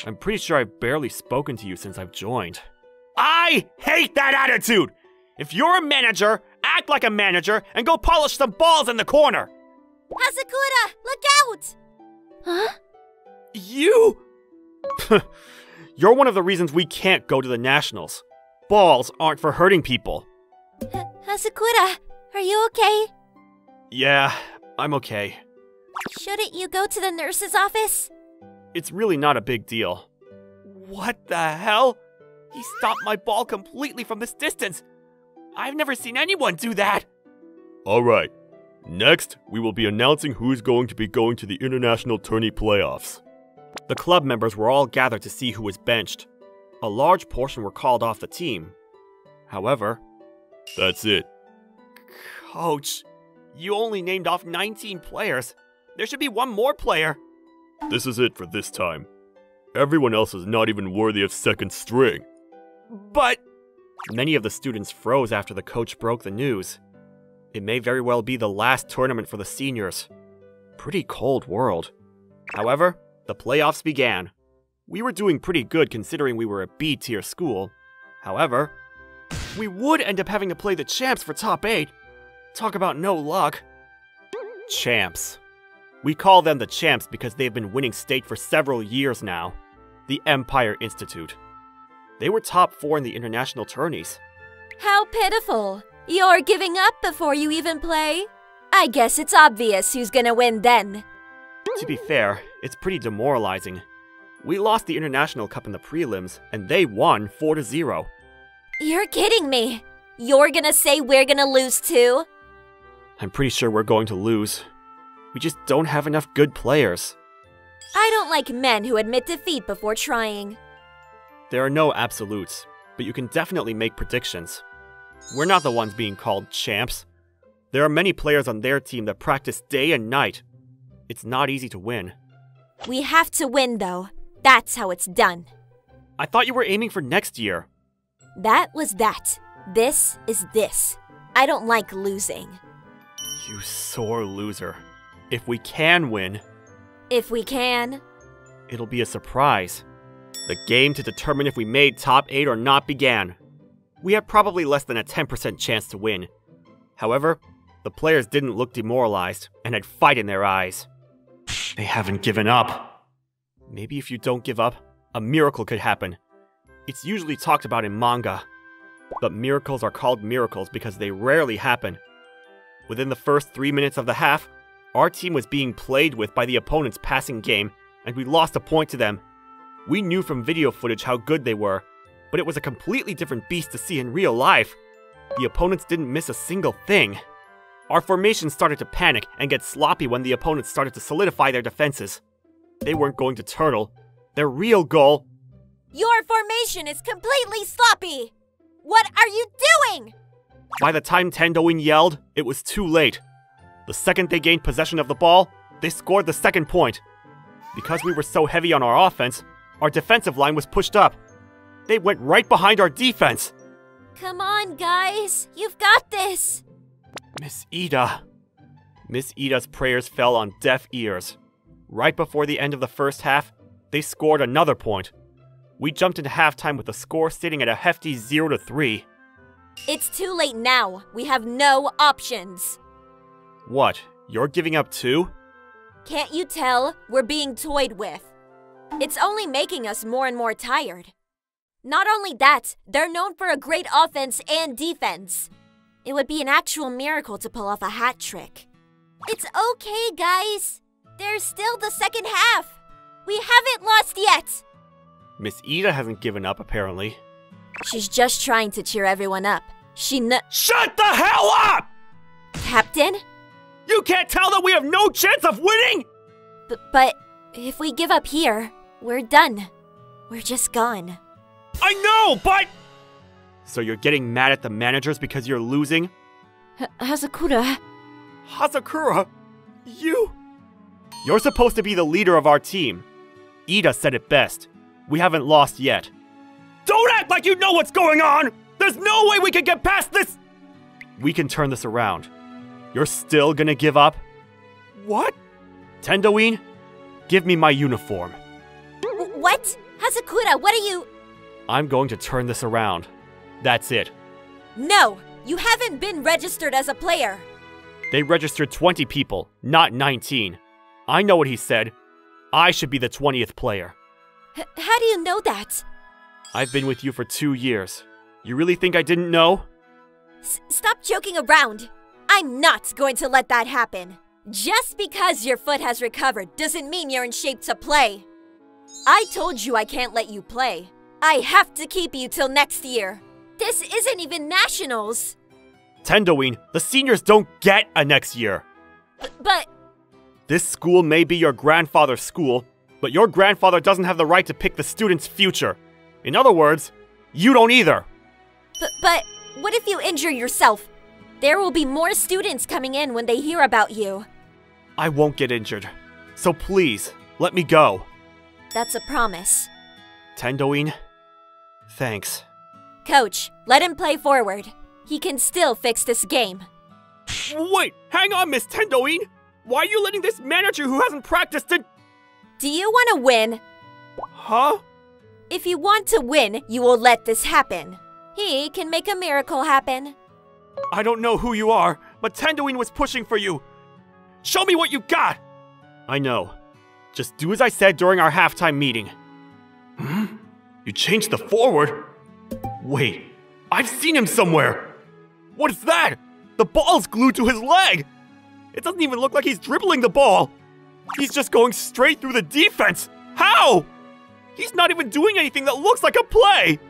I'm pretty sure I've barely spoken to you since I've joined. I hate that attitude! If you're a manager, act like a manager and go polish some balls in the corner! Hazakura, look out! Huh? You? You're one of the reasons we can't go to the nationals. Balls aren't for hurting people. Hazakura, are you okay? Yeah, I'm okay. Shouldn't you go to the nurse's office? It's really not a big deal. What the hell? He stopped my ball completely from this distance. I've never seen anyone do that. Alright, next we will be announcing who's going to be going to the international tourney playoffs. The club members were all gathered to see who was benched. A large portion were called off the team. However, that's it. Coach, you only named off 19 players. There should be one more player. This is it for this time. Everyone else is not even worthy of second string. But many of the students froze after the coach broke the news. It may very well be the last tournament for the seniors. Pretty cold world. However, the playoffs began. We were doing pretty good considering we were a B-tier school. However, we would end up having to play the champs for top 8. Talk about no luck. Champs. We call them the champs because they've been winning state for several years now. The Empire Institute. They were top 4 in the international tourneys. How pitiful. You're giving up before you even play? I guess it's obvious who's gonna win then. To be fair, it's pretty demoralizing. We lost the International Cup in the prelims, and they won 4-0. You're kidding me. You're gonna say we're gonna lose too? I'm pretty sure we're going to lose. We just don't have enough good players. I don't like men who admit defeat before trying. There are no absolutes, but you can definitely make predictions. We're not the ones being called champs. There are many players on their team that practice day and night. It's not easy to win. We have to win, though. That's how it's done. I thought you were aiming for next year. That was that. This is this. I don't like losing. You sore loser. If we can win, If we can. it'll be a surprise. The game to determine if we made top 8 or not began. We had probably less than a 10% chance to win. However, the players didn't look demoralized and had fight in their eyes. They haven't given up. Maybe if you don't give up, a miracle could happen. It's usually talked about in manga. But miracles are called miracles because they rarely happen. Within the first 3 minutes of the half, our team was being played with by the opponent's passing game, and we lost a point to them. We knew from video footage how good they were, but it was a completely different beast to see in real life. The opponents didn't miss a single thing. Our formation started to panic and get sloppy when the opponents started to solidify their defenses. They weren't going to turtle. Their real goal... Your formation is completely sloppy! What are you doing? By the time Tendoin yelled, it was too late. The second they gained possession of the ball, they scored the second point. Because we were so heavy on our offense, our defensive line was pushed up. They went right behind our defense. Come on, guys. You've got this. Miss Ida. Miss Ida's prayers fell on deaf ears. Right before the end of the first half, they scored another point. We jumped into halftime with the score sitting at a hefty 0-3. It's too late now. We have no options. What? You're giving up too? Can't you tell? We're being toyed with. It's only making us more and more tired. Not only that, they're known for a great offense and defense. It would be an actual miracle to pull off a hat trick. It's okay, guys. There's still the second half. We haven't lost yet. Miss Ida hasn't given up, apparently. She's just trying to cheer everyone up. Shut the hell up! Captain? You can't tell that we have no chance of winning?! But if we give up here, we're done. We're just gone. I know, but... So you're getting mad at the managers because you're losing? Hazakura. Hazakura? You? You're supposed to be the leader of our team. Ida said it best. We haven't lost yet. Don't act like you know what's going on! There's no way we can get past this! We can turn this around. You're still gonna give up? What? Tendoin, give me my uniform. What? Hazakura, what are you... I'm going to turn this around. That's it. No! You haven't been registered as a player! They registered 20 people, not 19. I know what he said. I should be the 20th player. How do you know that? I've been with you for 2 years. You really think I didn't know? Stop joking around! I'm not going to let that happen. Just because your foot has recovered doesn't mean you're in shape to play. I told you I can't let you play. I have to keep you till next year. This isn't even nationals. Tendoin, the seniors don't get a next year. But... This school may be your grandfather's school, but your grandfather doesn't have the right to pick the student's future. In other words, you don't either. But what if you injure yourself? There will be more students coming in when they hear about you. I won't get injured. So please, let me go. That's a promise. Tendoin, thanks. Coach, let him play forward. He can still fix this game. Wait, hang on, Miss Tendoin! Why are you letting this manager who hasn't practiced it... Do you want to win? Huh? If you want to win, you will let this happen. He can make a miracle happen. I don't know who you are, but Tendoin was pushing for you. Show me what you got! I know. Just do as I said during our halftime meeting. You changed the forward? Wait, I've seen him somewhere! What is that? The ball's glued to his leg! It doesn't even look like he's dribbling the ball! He's just going straight through the defense! How? He's not even doing anything that looks like a play!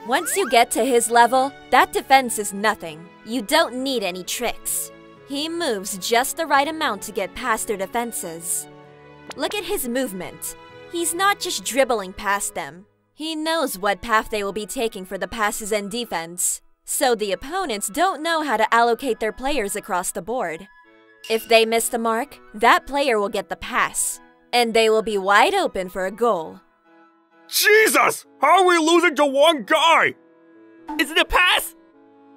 Once you get to his level, that defense is nothing. You don't need any tricks. He moves just the right amount to get past their defenses. Look at his movement. He's not just dribbling past them. He knows what path they will be taking for the passes and defense. So the opponents don't know how to allocate their players across the board. If they miss the mark, that player will get the pass, and they will be wide open for a goal. Jesus! How are we losing to one guy? Is it a pass?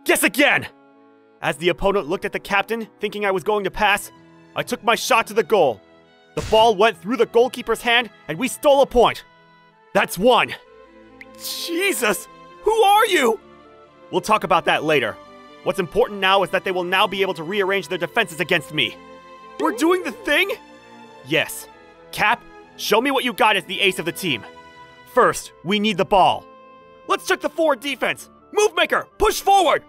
Guess again! As the opponent looked at the captain, thinking I was going to pass, I took my shot to the goal. The ball went through the goalkeeper's hand, and we stole a point. That's one. Jesus! Who are you? We'll talk about that later. What's important now is that they will now be able to rearrange their defenses against me. We're doing the thing? Yes. Cap, show me what you got as the ace of the team. First, we need the ball. Let's check the forward defense. Move maker, push forward!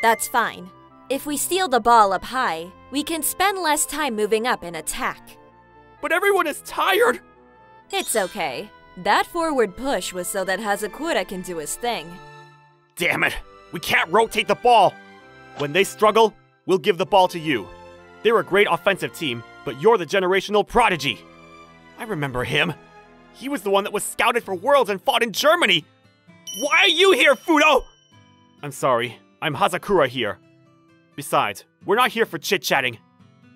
That's fine. If we steal the ball up high, we can spend less time moving up and attack. But everyone is tired. It's okay. That forward push was so that Hazakura can do his thing. Damn it! We can't rotate the ball! When they struggle, we'll give the ball to you. They're a great offensive team, but you're the generational prodigy. I remember him. He was the one that was scouted for Worlds and fought in Germany. Why are you here, Fudo? I'm sorry, I'm Hazakura here. Besides, we're not here for chit-chatting.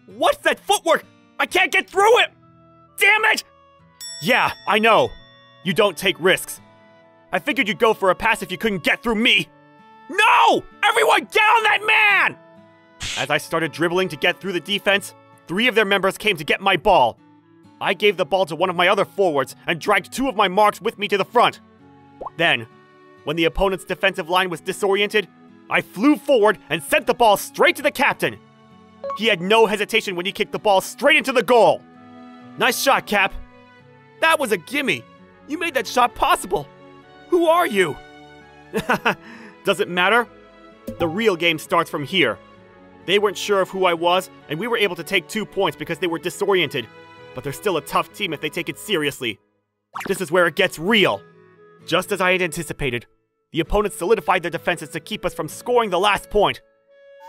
What's that footwork? I can't get through it! Damn it! Yeah, I know. You don't take risks. I figured you'd go for a pass if you couldn't get through me. No! Everyone get on that man! As I started dribbling to get through the defense, 3 of their members came to get my ball. I gave the ball to one of my other forwards and dragged 2 of my marks with me to the front. Then, when the opponent's defensive line was disoriented, I flew forward and sent the ball straight to the captain. He had no hesitation when he kicked the ball straight into the goal. Nice shot, Cap. That was a gimme. You made that shot possible. Who are you? Does it matter? The real game starts from here. They weren't sure of who I was, and we were able to take 2 points because they were disoriented. But they're still a tough team if they take it seriously. This is where it gets real. Just as I had anticipated, the opponents solidified their defenses to keep us from scoring the last point.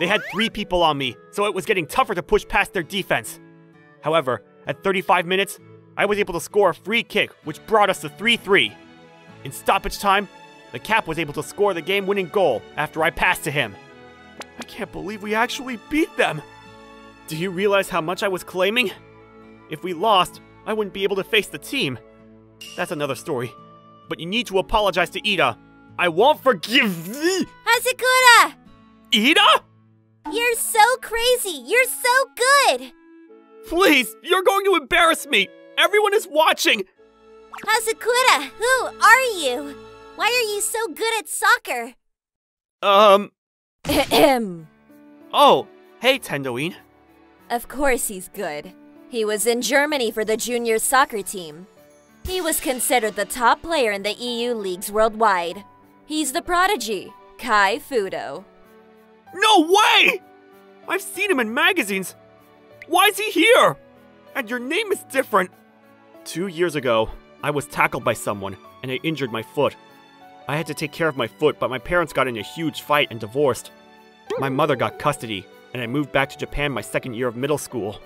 They had 3 people on me, so it was getting tougher to push past their defense. However, at 35 minutes, I was able to score a free kick, which brought us to 3-3. In stoppage time, the Cap was able to score the game-winning goal after I passed to him. I can't believe we actually beat them! Do you realize how much I was claiming? If we lost, I wouldn't be able to face the team. That's another story. But you need to apologize to Ida. I won't forgive thee! Hazakura! Ida? You're so crazy! You're so good! Please, you're going to embarrass me! Everyone is watching! Hazakura, who are you? Why are you so good at soccer? Oh, hey, Tendoine. Of course he's good. He was in Germany for the junior soccer team. He was considered the top player in the EU leagues worldwide. He's the prodigy, Kai Fudo. No way! I've seen him in magazines. Why is he here? And your name is different. 2 years ago, I was tackled by someone, and I injured my foot. I had to take care of my foot, but my parents got in a huge fight and divorced. My mother got custody, and I moved back to Japan my 2nd year of middle school.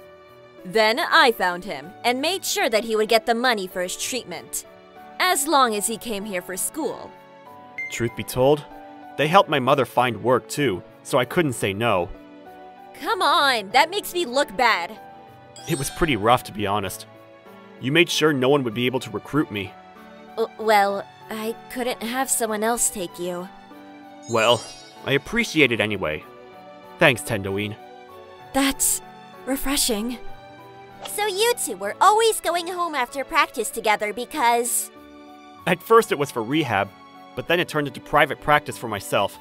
Then I found him, and made sure that he would get the money for his treatment. As long as he came here for school. Truth be told, they helped my mother find work too, so I couldn't say no. Come on, that makes me look bad. It was pretty rough, to be honest. You made sure no one would be able to recruit me. Well, I couldn't have someone else take you. Well, I appreciate it anyway. Thanks, Tendoine. That's refreshing. So you two were always going home after practice together because... At first it was for rehab, but then it turned into private practice for myself.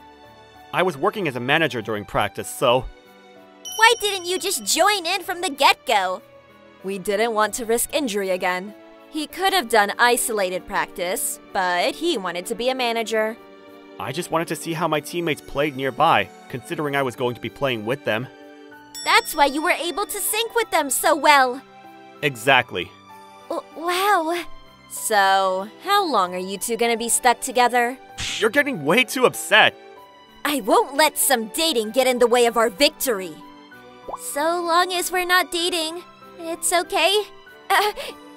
I was working as a manager during practice, so... Why didn't you just join in from the get-go? We didn't want to risk injury again. He could have done isolated practice, but he wanted to be a manager. I just wanted to see how my teammates played nearby, considering I was going to be playing with them. That's why you were able to sync with them so well. Exactly. Wow. So, how long are you two gonna be stuck together? You're getting way too upset. I won't let some dating get in the way of our victory. So long as we're not dating, it's okay.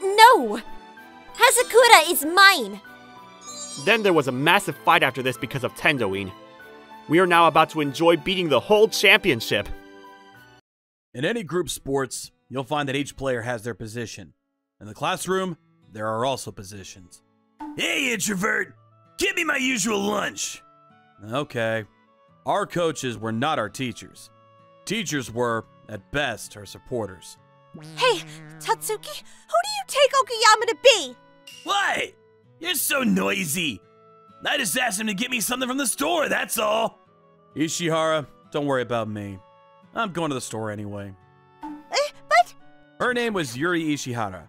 No! Hazakura is mine! Then there was a massive fight after this because of Tendoin. We are now about to enjoy beating the whole championship. In any group sports, you'll find that each player has their position. In the classroom, there are also positions. Hey, introvert! Give me my usual lunch! Okay. Our coaches were not our teachers. Teachers were, at best, our supporters. Hey, Tatsuki, who do you take Okuyama to be? What? You're so noisy. I just asked him to get me something from the store, that's all. Ishihara, don't worry about me. I'm going to the store anyway. But... Her name was Yuri Ishihara.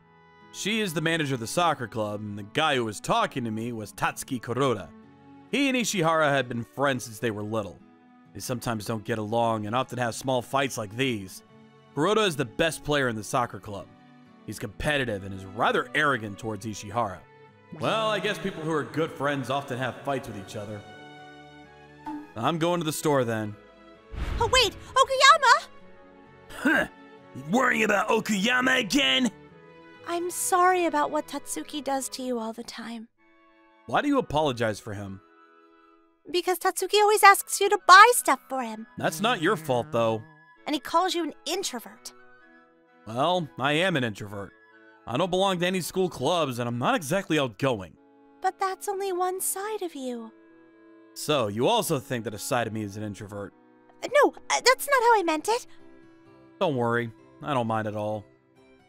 She is the manager of the soccer club, and the guy who was talking to me was Tatsuki Kuroda. He and Ishihara had been friends since they were little. They sometimes don't get along and often have small fights like these. Kuroda is the best player in the soccer club. He's competitive and is rather arrogant towards Ishihara. Well, I guess people who are good friends often have fights with each other. I'm going to the store then. Oh wait, Okuyama! Huh. You worrying about Okuyama again? I'm sorry about what Tatsuki does to you all the time. Why do you apologize for him? Because Tatsuki always asks you to buy stuff for him. That's not your fault, though. And he calls you an introvert. Well, I am an introvert. I don't belong to any school clubs, and I'm not exactly outgoing. But that's only one side of you. So, you also think that a side of me is an introvert? No, that's not how I meant it. Don't worry, I don't mind at all.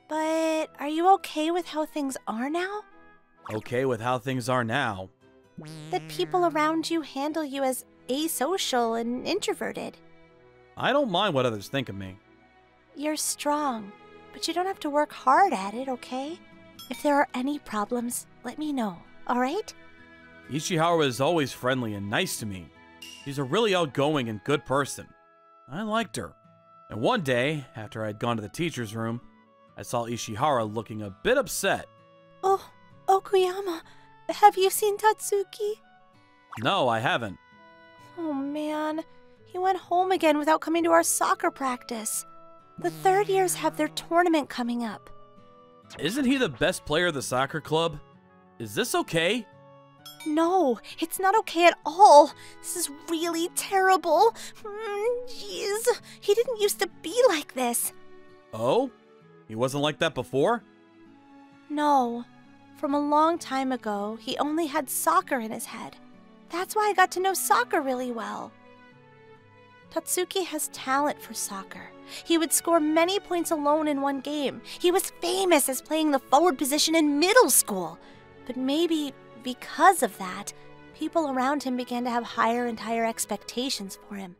But are you okay with how things are now? Okay with how things are now? That people around you handle you as asocial and introverted. I don't mind what others think of me. You're strong, but you don't have to work hard at it, okay? If there are any problems, let me know, alright? Ishihara is always friendly and nice to me. She's a really outgoing and good person. I liked her. And one day, after I had gone to the teacher's room, I saw Ishihara looking a bit upset. Oh, Okuyama, have you seen Tatsuki? No, I haven't. Oh man, he went home again without coming to our soccer practice. The third years have their tournament coming up. Isn't he the best player of the soccer club? Is this okay? No, it's not okay at all. This is really terrible. Jeez, he didn't used to be like this. Oh? He wasn't like that before? No. From a long time ago, he only had soccer in his head. That's why I got to know soccer really well. Tatsuki has talent for soccer. He would score many points alone in one game. He was famous as playing the forward position in middle school. But maybe because of that, people around him began to have higher and higher expectations for him.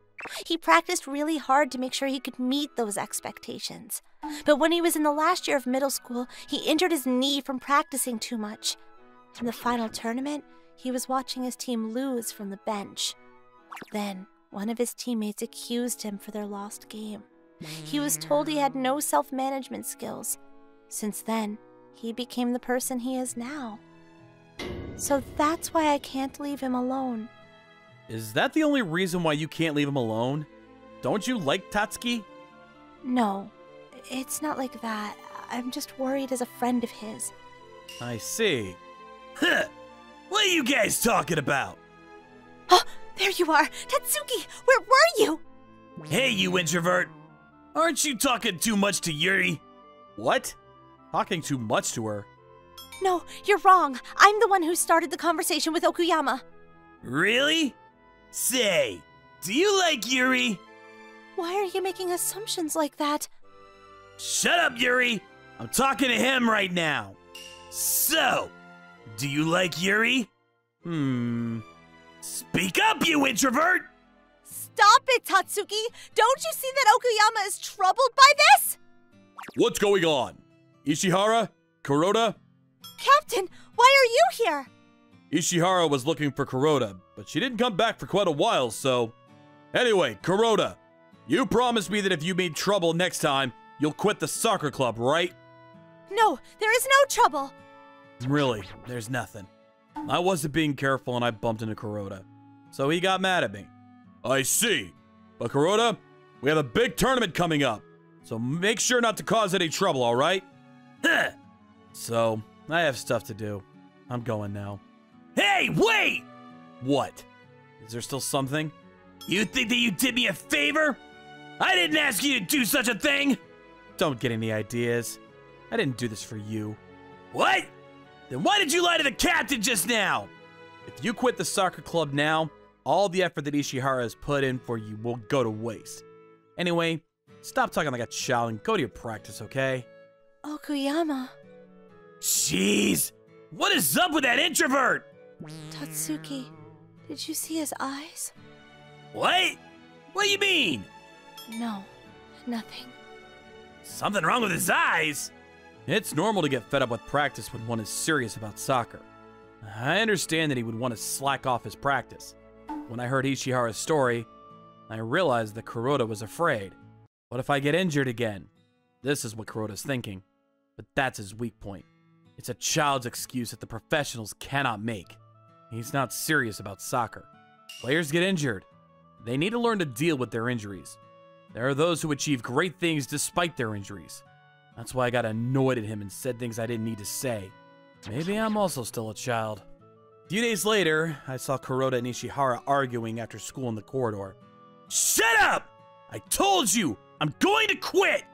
He practiced really hard to make sure he could meet those expectations. But when he was in the last year of middle school, he injured his knee from practicing too much. In the final tournament, he was watching his team lose from the bench. Then, one of his teammates accused him for their lost game. He was told he had no self-management skills. Since then, he became the person he is now. So that's why I can't leave him alone. Is that the only reason why you can't leave him alone? Don't you like Tatsuki? No, it's not like that. I'm just worried as a friend of his. I see. Huh. What are you guys talking about? Oh, there you are! Tatsuki, where were you? Hey, you introvert. Aren't you talking too much to Yuri? What? Talking too much to her? No, you're wrong. I'm the one who started the conversation with Okuyama. Really? Say, do you like Yuri? Why are you making assumptions like that? Shut up, Yuri! I'm talking to him right now. So, do you like Yuri? Speak up, you introvert! Stop it, Tatsuki! Don't you see that Okuyama is troubled by this? What's going on? Ishihara? Kuroda? Captain, why are you here? Ishihara was looking for Kuroda, but she didn't come back for quite a while, so... Anyway, Kuroda, you promised me that if you made trouble next time, you'll quit the soccer club, right? No, there is no trouble. Really, there's nothing. I wasn't being careful and I bumped into Kuroda. So he got mad at me. I see. But Kuroda, we have a big tournament coming up. So make sure not to cause any trouble, alright? Huh. So, I have stuff to do. I'm going now. Hey, wait! What? Is there still something? You think that you did me a favor? I didn't ask you to do such a thing! Don't get any ideas. I didn't do this for you. What? Then why did you lie to the captain just now? If you quit the soccer club now, all the effort that Ishihara has put in for you will go to waste. Anyway, stop talking like a child and go to your practice, okay? Okuyama. Jeez! What is up with that introvert? Tatsuki, did you see his eyes? What? What do you mean? No, nothing. Something wrong with his eyes? It's normal to get fed up with practice when one is serious about soccer. I understand that he would want to slack off his practice. When I heard Ishihara's story, I realized that Kuroda was afraid. What if I get injured again? This is what Kuroda's thinking. But that's his weak point. It's a child's excuse that the professionals cannot make. He's not serious about soccer. Players get injured. They need to learn to deal with their injuries. There are those who achieve great things despite their injuries. That's why I got annoyed at him and said things I didn't need to say. Maybe I'm also still a child. A few days later, I saw Kuroda and Ishihara arguing after school in the corridor. Shut up! I told you! I'm going to quit!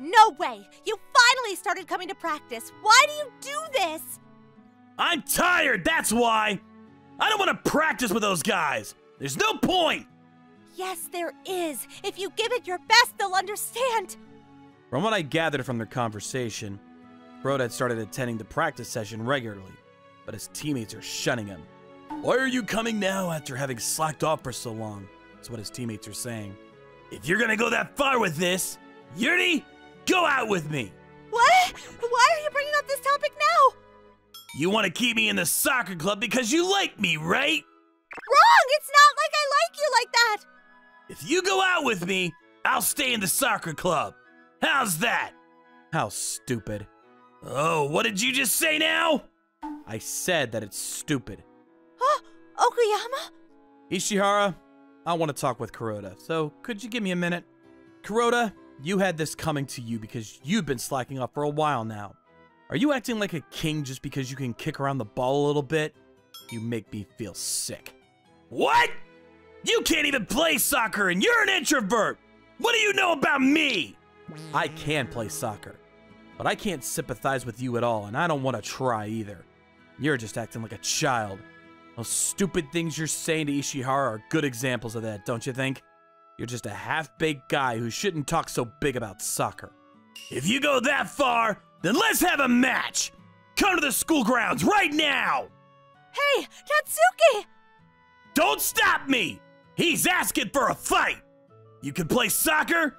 No way! You finally started coming to practice! Why do you do this? I'm tired, that's why! I don't want to practice with those guys! There's no point! Yes, there is! If you give it your best, they'll understand! From what I gathered from their conversation, Kuroda had started attending the practice session regularly, but his teammates are shunning him. Why are you coming now after having slacked off for so long? That's what his teammates are saying. If you're gonna go that far with this, Yuri, go out with me! What? Why are you bringing up this topic now? You want to keep me in the soccer club because you like me, right? Wrong! It's not like I like you like that! If you go out with me, I'll stay in the soccer club. How's that? How stupid. Oh, what did you just say now? I said that it's stupid. Huh? Okuyama? Ishihara, I want to talk with Kuroda, so could you give me a minute? Kuroda, you had this coming to you because you've been slacking off for a while now. Are you acting like a king just because you can kick around the ball a little bit? You make me feel sick. What? You can't even play soccer and you're an introvert! What do you know about me? I can play soccer, but I can't sympathize with you at all, and I don't want to try either. You're just acting like a child. Those stupid things you're saying to Ishihara are good examples of that, don't you think? You're just a half-baked guy who shouldn't talk so big about soccer. If you go that far, then let's have a match! Come to the school grounds right now! Hey, Tatsuki! Don't stop me! He's asking for a fight! You can play soccer?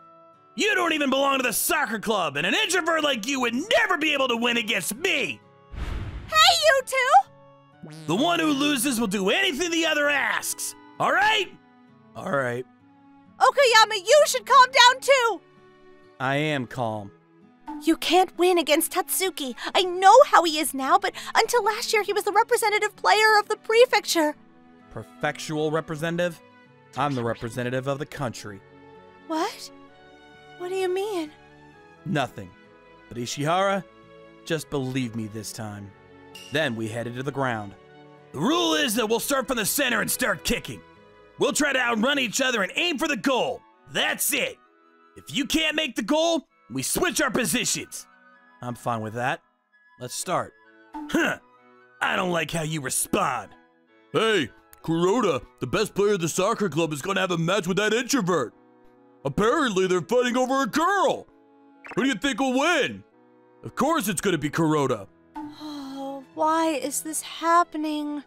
You don't even belong to the soccer club, and an introvert like you would never be able to win against me! Hey, you two! The one who loses will do anything the other asks, alright? Alright. Okuyama, you should calm down too! I am calm. You can't win against Tatsuki. I know how he is now, but until last year he was the representative player of the prefecture. Prefectural representative? I'm the representative of the country. What? What do you mean? Nothing. But Ishihara, just believe me this time. Then we headed to the ground. The rule is that we'll start from the center and start kicking. We'll try to outrun each other and aim for the goal. That's it. If you can't make the goal, we switch our positions. I'm fine with that. Let's start. Huh. I don't like how you respond. Hey, Kuroda, the best player of the soccer club, is gonna have a match with that introvert. Apparently, they're fighting over a girl. Who do you think will win? Of course it's gonna be Kuroda. Oh, why is this happening?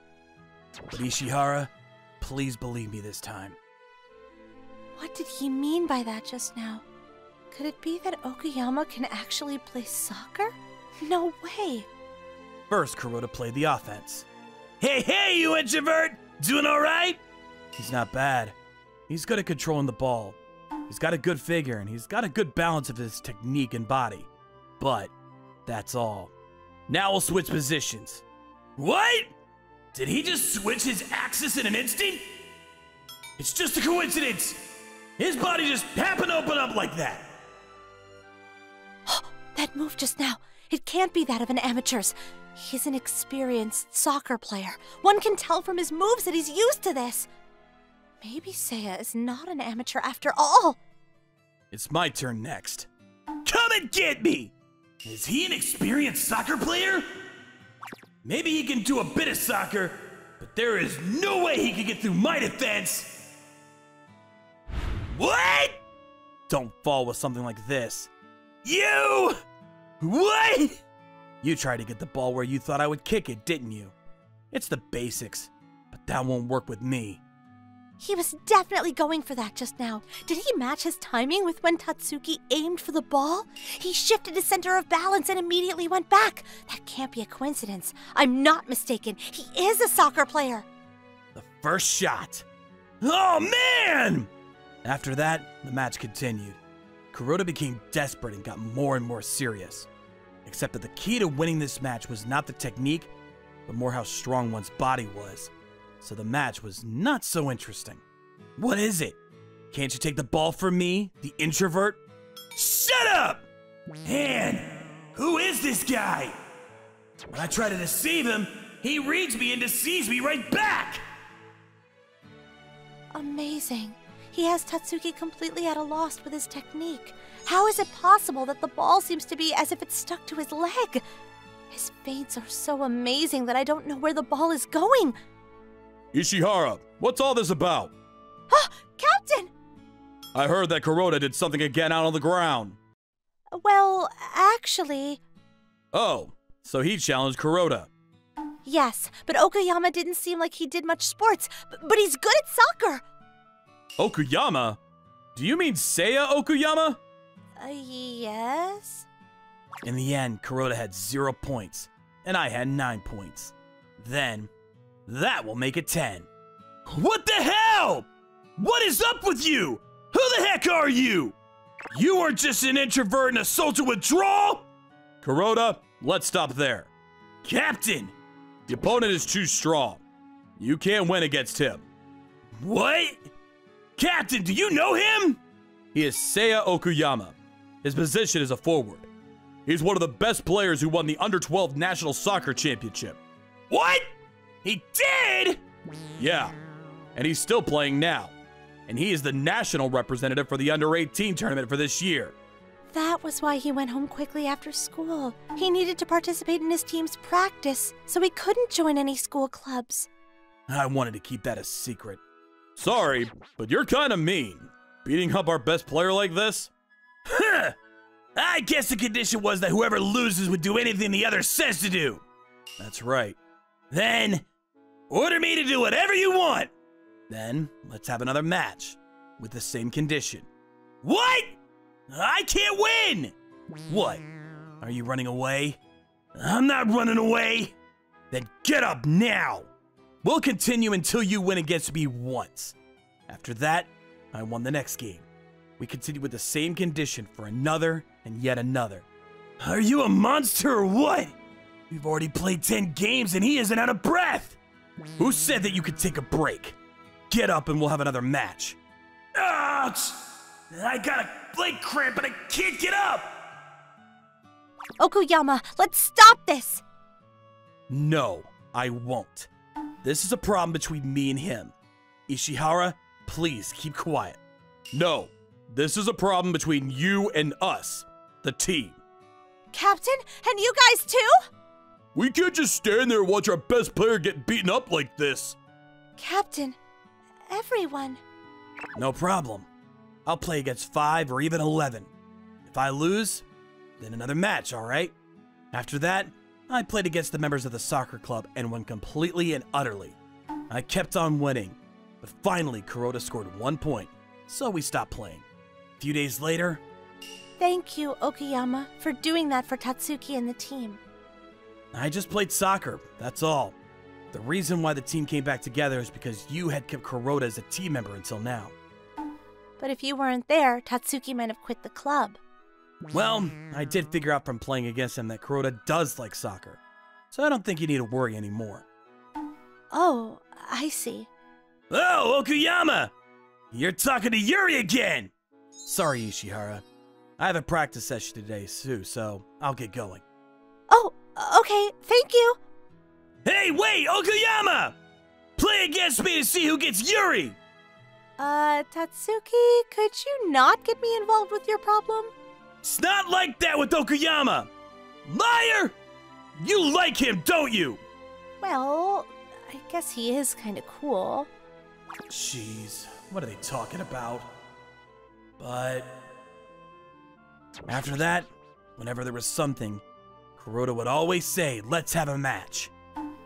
But Ishihara, please believe me this time. What did he mean by that just now? Could it be that Okuyama can actually play soccer? No way. First, Kuroda played the offense. Hey, you introvert! Doing alright? He's not bad. He's good at controlling the ball. He's got a good figure, and he's got a good balance of his technique and body. But that's all. Now we'll switch positions. What? Did he just switch his axis in an instant? It's just a coincidence. His body just happened to open up like that. That move just now, it can't be that of an amateur's. He's an experienced soccer player. One can tell from his moves that he's used to this. Maybe Seiya is not an amateur after all. It's my turn next. Come and get me! Is he an experienced soccer player? Maybe he can do a bit of soccer, but there is no way he can get through my defense. What? Don't fall with something like this. You? What? You tried to get the ball where you thought I would kick it, didn't you? It's the basics, but that won't work with me. He was definitely going for that just now. Did he match his timing with when Tatsuki aimed for the ball? He shifted his center of balance and immediately went back. That can't be a coincidence. I'm not mistaken. He is a soccer player. The first shot. Oh, man! After that, the match continued. Kuroda became desperate and got more and more serious. Except that the key to winning this match was not the technique, but more how strong one's body was. So the match was not so interesting. What is it? Can't you take the ball from me, the introvert? Shut up! And who is this guy? When I try to deceive him, he reads me and deceives me right back! Amazing. He has Tatsuki completely at a loss with his technique. How is it possible that the ball seems to be as if it's stuck to his leg? His feints are so amazing that I don't know where the ball is going. Ishihara, what's all this about? Captain! I heard that Kuroda did something again out on the ground. Well, actually... Oh, so he challenged Kuroda. Yes, but Okuyama didn't seem like he did much sports, but he's good at soccer! Okuyama? Do you mean Seiya Okuyama? Yes? In the end, Kuroda had 0 points, and I had 9 points. Then, that will make it 10. What the hell? What is up with you? Who the heck are you? You are just an introvert and a social withdrawal? Kuroda, let's stop there. Captain! The opponent is too strong. You can't win against him. What? Captain, do you know him? He is Seiya Okuyama. His position is a forward. He's one of the best players who won the Under-12 National Soccer Championship. What? He did? Yeah, and he's still playing now. And he is the national representative for the Under-18 tournament for this year. That was why he went home quickly after school. He needed to participate in his team's practice, so he couldn't join any school clubs. I wanted to keep that a secret. Sorry, but you're kind of mean. Beating up our best player like this? Huh! I guess the condition was that whoever loses would do anything the other says to do. That's right. Then, order me to do whatever you want. Then, let's have another match with the same condition. What? I can't win! What? Are you running away? I'm not running away. Then get up now! We'll continue until you win against me once. After that, I won the next game. We continue with the same condition for another and yet another. Are you a monster or what? We've already played 10 games and he isn't out of breath. Who said that you could take a break? Get up and we'll have another match. Ouch! I got a leg cramp and I can't get up! Okuyama, let's stop this! No, I won't. This is a problem between me and him. Ishihara, please keep quiet. No, this is a problem between you and us, the team. Captain, and you guys too? We can't just stand there and watch our best player get beaten up like this. Captain, everyone. No problem. I'll play against 5 or even 11. If I lose, then another match, all right? After that, I played against the members of the soccer club and won completely and utterly. I kept on winning, but finally Kuroda scored 1 point, so we stopped playing. A few days later... Thank you, Okuyama, for doing that for Tatsuki and the team. I just played soccer, that's all. The reason why the team came back together is because you had kept Kuroda as a team member until now. But if you weren't there, Tatsuki might have quit the club. Well, I did figure out from playing against him that Kuroda does like soccer, so I don't think you need to worry anymore. Oh, I see. Oh, Okuyama! You're talking to Yuri again! Sorry, Ishihara. I have a practice session today, too, so I'll get going. Oh, okay, thank you. Hey, wait, Okuyama! Play against me to see who gets Yuri! Tatsuki, could you not get me involved with your problem? It's not like that with Okuyama! Liar! You like him, don't you? Well, I guess he is kind of cool. Jeez, what are they talking about? But after that, whenever there was something, Kuroda would always say, "Let's have a match."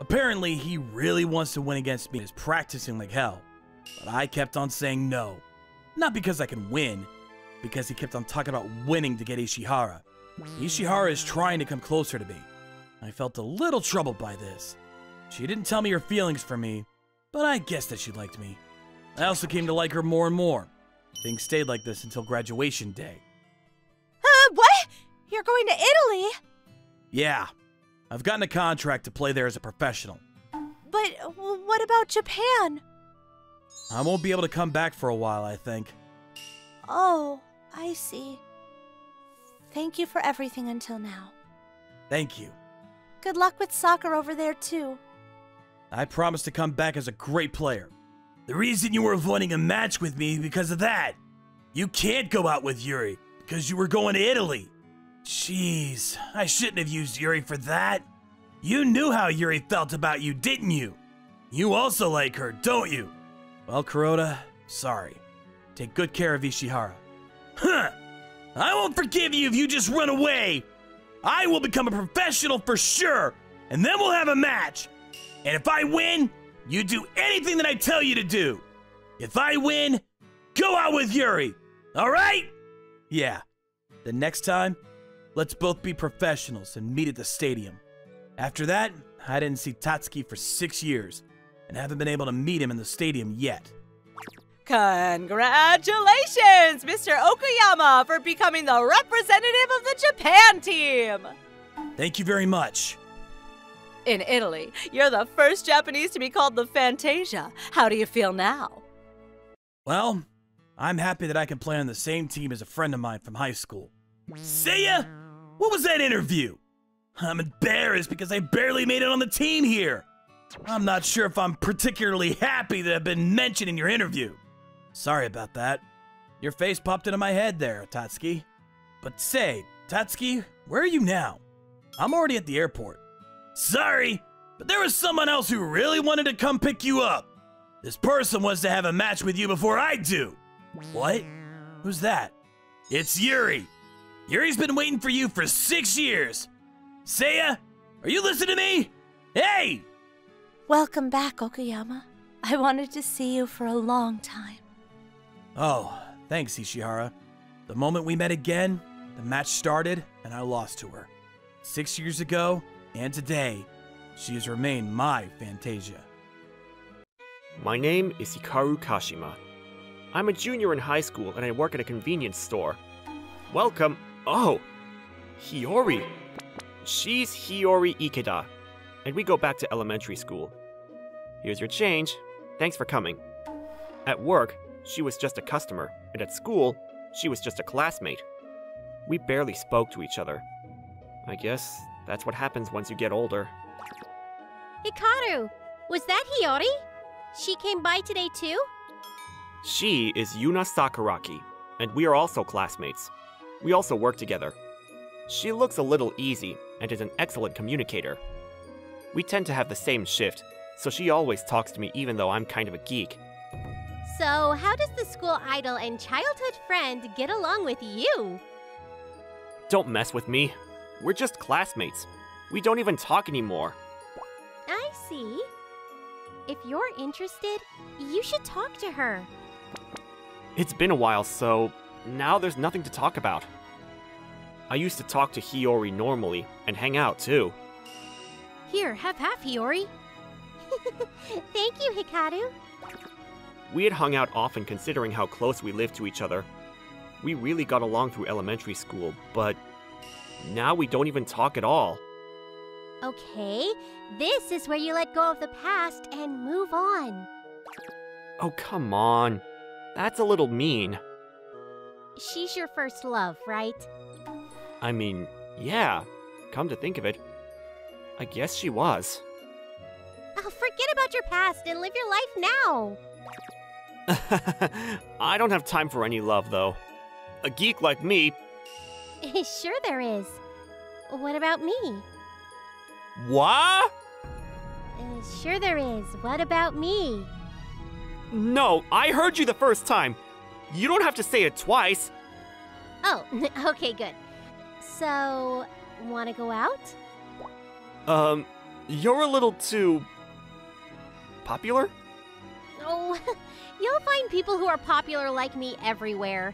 Apparently, he really wants to win against me and is practicing like hell. But I kept on saying no. Not because I can win, because he kept on talking about winning to get Ishihara. Ishihara is trying to come closer to me. I felt a little troubled by this. She didn't tell me her feelings for me, but I guessed that she liked me. I also came to like her more and more. Things stayed like this until graduation day. What? You're going to Italy? Yeah, I've gotten a contract to play there as a professional. But what about Japan? I won't be able to come back for a while, I think. Oh, I see. Thank you for everything until now. Thank you. Good luck with soccer over there, too. I promise to come back as a great player. The reason you were avoiding a match with me because of that. You can't go out with Yuri because you were going to Italy. Jeez, I shouldn't have used Yuri for that. You knew how Yuri felt about you, didn't you? You also like her, don't you? Well, Kuroda, sorry. Take good care of Ishihara. Huh! I won't forgive you if you just run away. I will become a professional for sure, and then we'll have a match. And if I win, you do anything that I tell you to do. If I win, go out with Yuri, all right? Yeah. The next time, let's both be professionals and meet at the stadium. After that, I didn't see Tatsuki for 6 years, and haven't been able to meet him in the stadium yet. Congratulations, Mr. Okuyama, for becoming the representative of the Japan team! Thank you very much. In Italy, you're the first Japanese to be called the Fantasia. How do you feel now? Well, I'm happy that I can play on the same team as a friend of mine from high school. Seiya? What was that interview? I'm embarrassed because I barely made it on the team here. I'm not sure if I'm particularly happy that I've been mentioned in your interview. Sorry about that. Your face popped into my head there, Tatsuki. But say, Tatsuki, where are you now? I'm already at the airport. Sorry, but there was someone else who really wanted to come pick you up. This person wants to have a match with you before I do. What? Who's that? It's Yuri. Yuri's been waiting for you for 6 years. Seiya, are you listening to me? Hey! Welcome back, Okuyama. I wanted to see you for a long time. Oh, thanks, Ishihara. The moment we met again, the match started and I lost to her. 6 years ago, and today, she has remained my Fantasia. My name is Hikaru Kashima. I'm a junior in high school and I work at a convenience store. Welcome. Oh, Hiyori. She's Hiyori Ikeda, and we go back to elementary school. Here's your change. Thanks for coming. At work, she was just a customer, and at school, she was just a classmate. We barely spoke to each other. I guess that's what happens once you get older. Hikaru, was that Hiyori? She came by today too? She is Yuna Sakuraki, and we are also classmates. We also work together. She looks a little easy and is an excellent communicator. We tend to have the same shift, so she always talks to me even though I'm kind of a geek. So, how does the school idol and childhood friend get along with you? Don't mess with me. We're just classmates. We don't even talk anymore. I see. If you're interested, you should talk to her. It's been a while, so now there's nothing to talk about. I used to talk to Hiyori normally and hang out too. Here, have half, Hiyori. Thank you, Hikaru. We had hung out often considering how close we lived to each other. We really got along through elementary school, but now we don't even talk at all. Okay, this is where you let go of the past and move on. Oh, come on. That's a little mean. She's your first love, right? I mean, yeah. Come to think of it, I guess she was. Oh, forget about your past and live your life now. I don't have time for any love, though. A geek like me... Sure there is. What about me? What? Sure there is. What about me? No, I heard you the first time. You don't have to say it twice. Oh, okay, good. So, wanna go out? You're a little too... popular? Oh, you'll find people who are popular like me everywhere.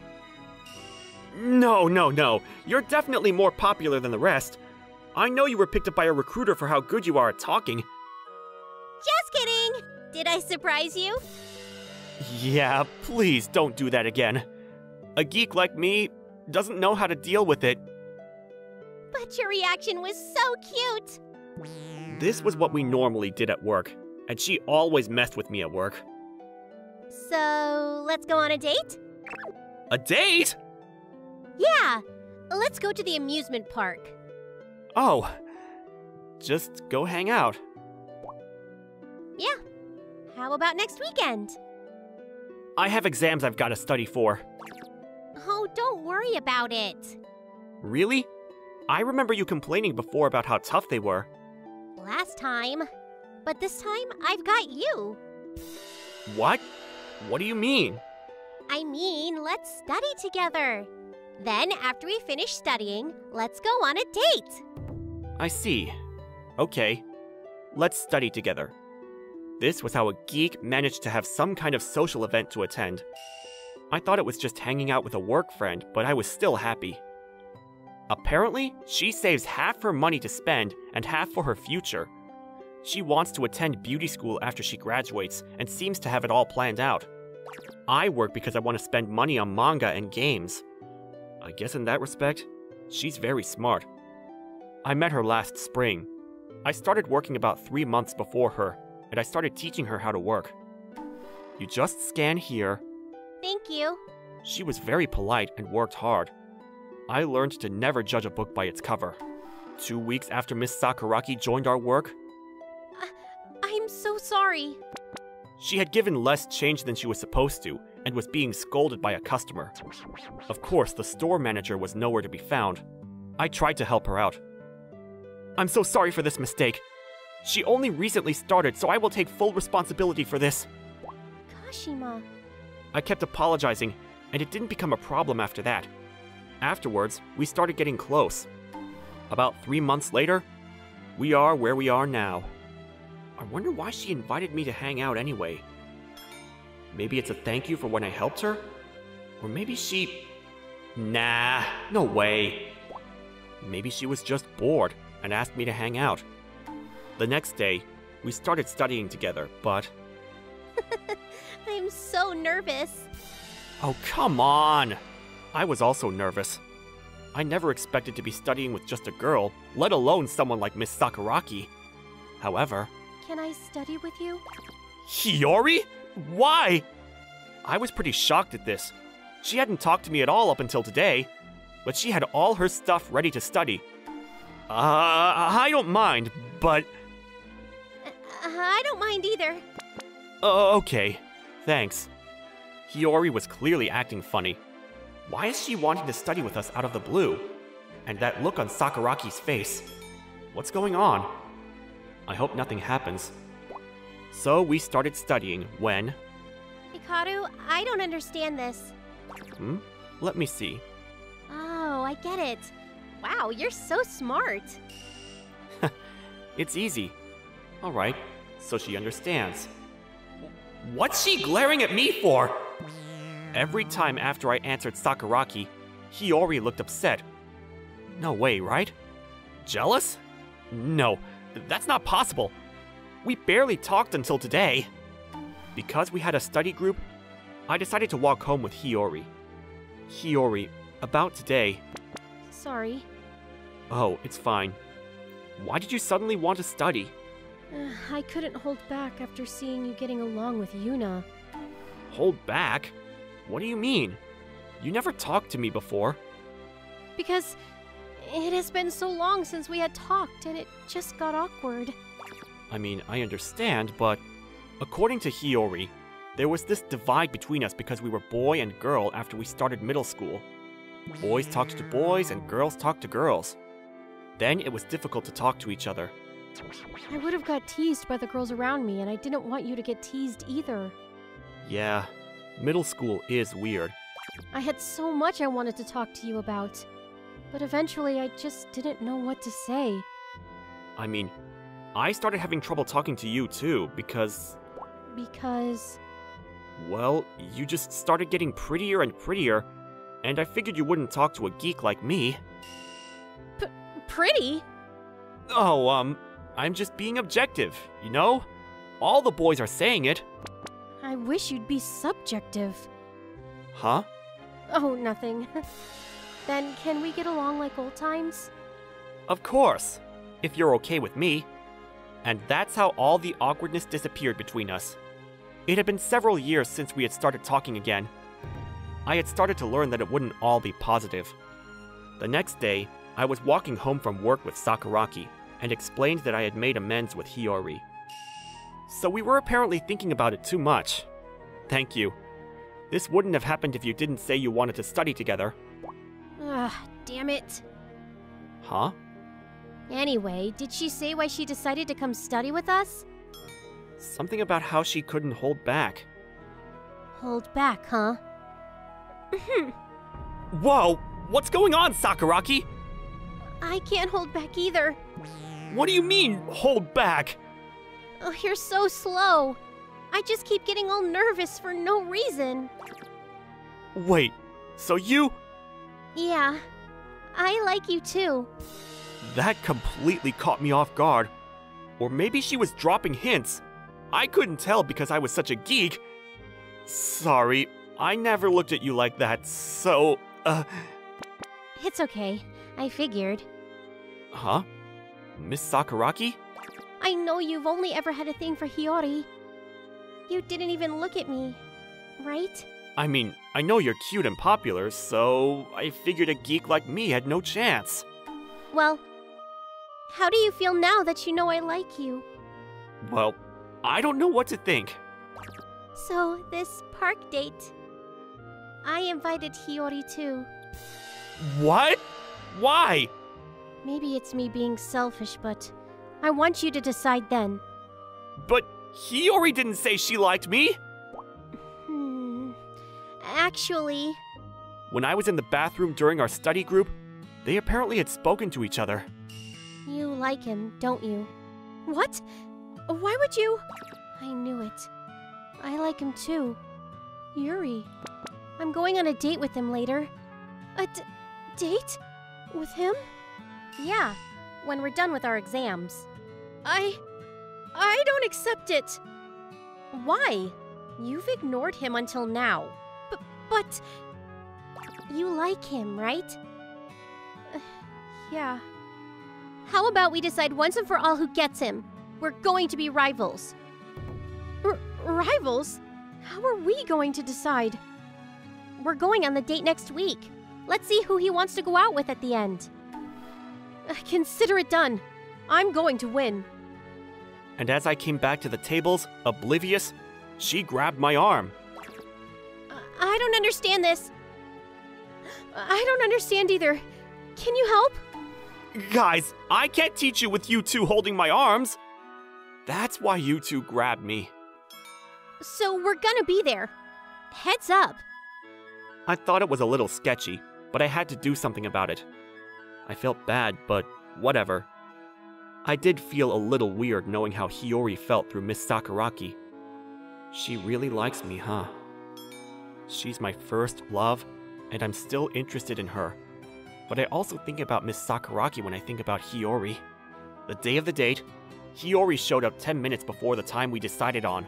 No. You're definitely more popular than the rest. I know you were picked up by a recruiter for how good you are at talking. Just kidding! Did I surprise you? Yeah, please don't do that again. A geek like me doesn't know how to deal with it. But your reaction was so cute! This was what we normally did at work, and she always messed with me at work. So, let's go on a date? A date? Yeah! Let's go to the amusement park. Oh, just go hang out. Yeah. How about next weekend? I have exams I've got to study for. Oh, don't worry about it. Really? I remember you complaining before about how tough they were. Last time. But this time, I've got you. What? What do you mean? I mean, let's study together. Then, after we finish studying, let's go on a date. I see. Okay. Let's study together. This was how a geek managed to have some kind of social event to attend. I thought it was just hanging out with a work friend, but I was still happy. Apparently, she saves half her money to spend and half for her future. She wants to attend beauty school after she graduates and seems to have it all planned out. I work because I want to spend money on manga and games. I guess in that respect, she's very smart. I met her last spring. I started working about 3 months before her, and I started teaching her how to work. You just scan here. Thank you. She was very polite and worked hard. I learned to never judge a book by its cover. 2 weeks after Miss Sakuraki joined our work, I'm so sorry. she had given less change than she was supposed to and was being scolded by a customer. Of course, the store manager was nowhere to be found. I tried to help her out. I'm so sorry for this mistake. She only recently started, so I will take full responsibility for this. Kashima. I kept apologizing, and it didn't become a problem after that. Afterwards, we started getting close. About 3 months later, we are where we are now. I wonder why she invited me to hang out anyway. Maybe it's a thank you for when I helped her? Or maybe she... Nah, no way. Maybe she was just bored and asked me to hang out. The next day, we started studying together, but... I'm so nervous. Oh, come on! I was also nervous. I never expected to be studying with just a girl, let alone someone like Miss Sakuraki. However... Can I study with you? Hiyori? Why? I was pretty shocked at this. She hadn't talked to me at all up until today, but she had all her stuff ready to study. I don't mind, but... I don't mind either. Okay, thanks. Hiyori was clearly acting funny. Why is she wanting to study with us out of the blue? And that look on Sakuraki's face. What's going on? I hope nothing happens. So we started studying when... Hikaru, I don't understand this. Let me see. Oh, I get it. Wow, you're so smart. It's easy. Alright, so she understands. What's she glaring at me for? Every time after I answered Sakuraki, Hiyori looked upset. No way, right? Jealous? No, that's not possible. We barely talked until today. Because we had a study group, I decided to walk home with Hiyori. Hiyori, about today... Sorry. Oh, it's fine. Why did you suddenly want to study? I couldn't hold back after seeing you getting along with Yuna. Hold back? What do you mean? You never talked to me before. Because it has been so long since we had talked and it just got awkward. I mean, I understand, but according to Hiyori, there was this divide between us because we were boy and girl after we started middle school. Boys talked to boys and girls talked to girls. Then it was difficult to talk to each other. I would have got teased by the girls around me, and I didn't want you to get teased either. Yeah, middle school is weird. I had so much I wanted to talk to you about, but eventually I just didn't know what to say. I mean, I started having trouble talking to you too, because... Because... Well, you just started getting prettier and prettier, and I figured you wouldn't talk to a geek like me. Pretty? Oh, I'm just being objective, you know? All the boys are saying it. I wish you'd be subjective. Huh? Oh, nothing. Then can we get along like old times? Of course, if you're okay with me. And that's how all the awkwardness disappeared between us. It had been several years since we had started talking again. I had started to learn that it wouldn't all be positive. The next day, I was walking home from work with Sakuragi and explained that I had made amends with Hiyori. So we were apparently thinking about it too much. Thank you. This wouldn't have happened if you didn't say you wanted to study together. Ugh, damn it. Huh? Anyway, did she say why she decided to come study with us? Something about how she couldn't hold back. Hold back, huh? Whoa! What's going on, Sakuragi? I can't hold back either. What do you mean, hold back? Oh, you're so slow. I just keep getting all nervous for no reason. Wait, so you... Yeah, I like you too. That completely caught me off guard. Or maybe she was dropping hints. I couldn't tell because I was such a geek. Sorry, I never looked at you like that, so, It's okay. I figured. Huh? Miss Sakuragi? I know you've only ever had a thing for Hiyori. You didn't even look at me, right? I mean, I know you're cute and popular, so I figured a geek like me had no chance. Well, how do you feel now that you know I like you? Well, I don't know what to think. So, this park date. I invited Hiyori too. What? Why? Maybe it's me being selfish, but I want you to decide then. But Hiyori didn't say she liked me! Actually... When I was in the bathroom during our study group, they apparently had spoken to each other. You like him, don't you? What? Why would you? I knew it. I like him too. Yuri. I'm going on a date with him later. A date? With him? Yeah, when we're done with our exams. I don't accept it. Why? You've ignored him until now. But... You like him, right? Yeah. How about we decide once and for all who gets him? We're going to be rivals. Rivals? How are we going to decide? We're going on the date next week. Let's see who he wants to go out with at the end. Consider it done. I'm going to win. And as I came back to the tables, oblivious, she grabbed my arm. I don't understand this. I don't understand either. Can you help? Guys, I can't teach you with you two holding my arms. That's why you two grabbed me. So we're gonna be there. Heads up. I thought it was a little sketchy, but I had to do something about it. I felt bad, but whatever. I did feel a little weird knowing how Hiyori felt through Miss Sakuragi. She really likes me, huh? She's my first love, and I'm still interested in her. But I also think about Miss Sakuragi when I think about Hiyori. The day of the date, Hiyori showed up 10 minutes before the time we decided on.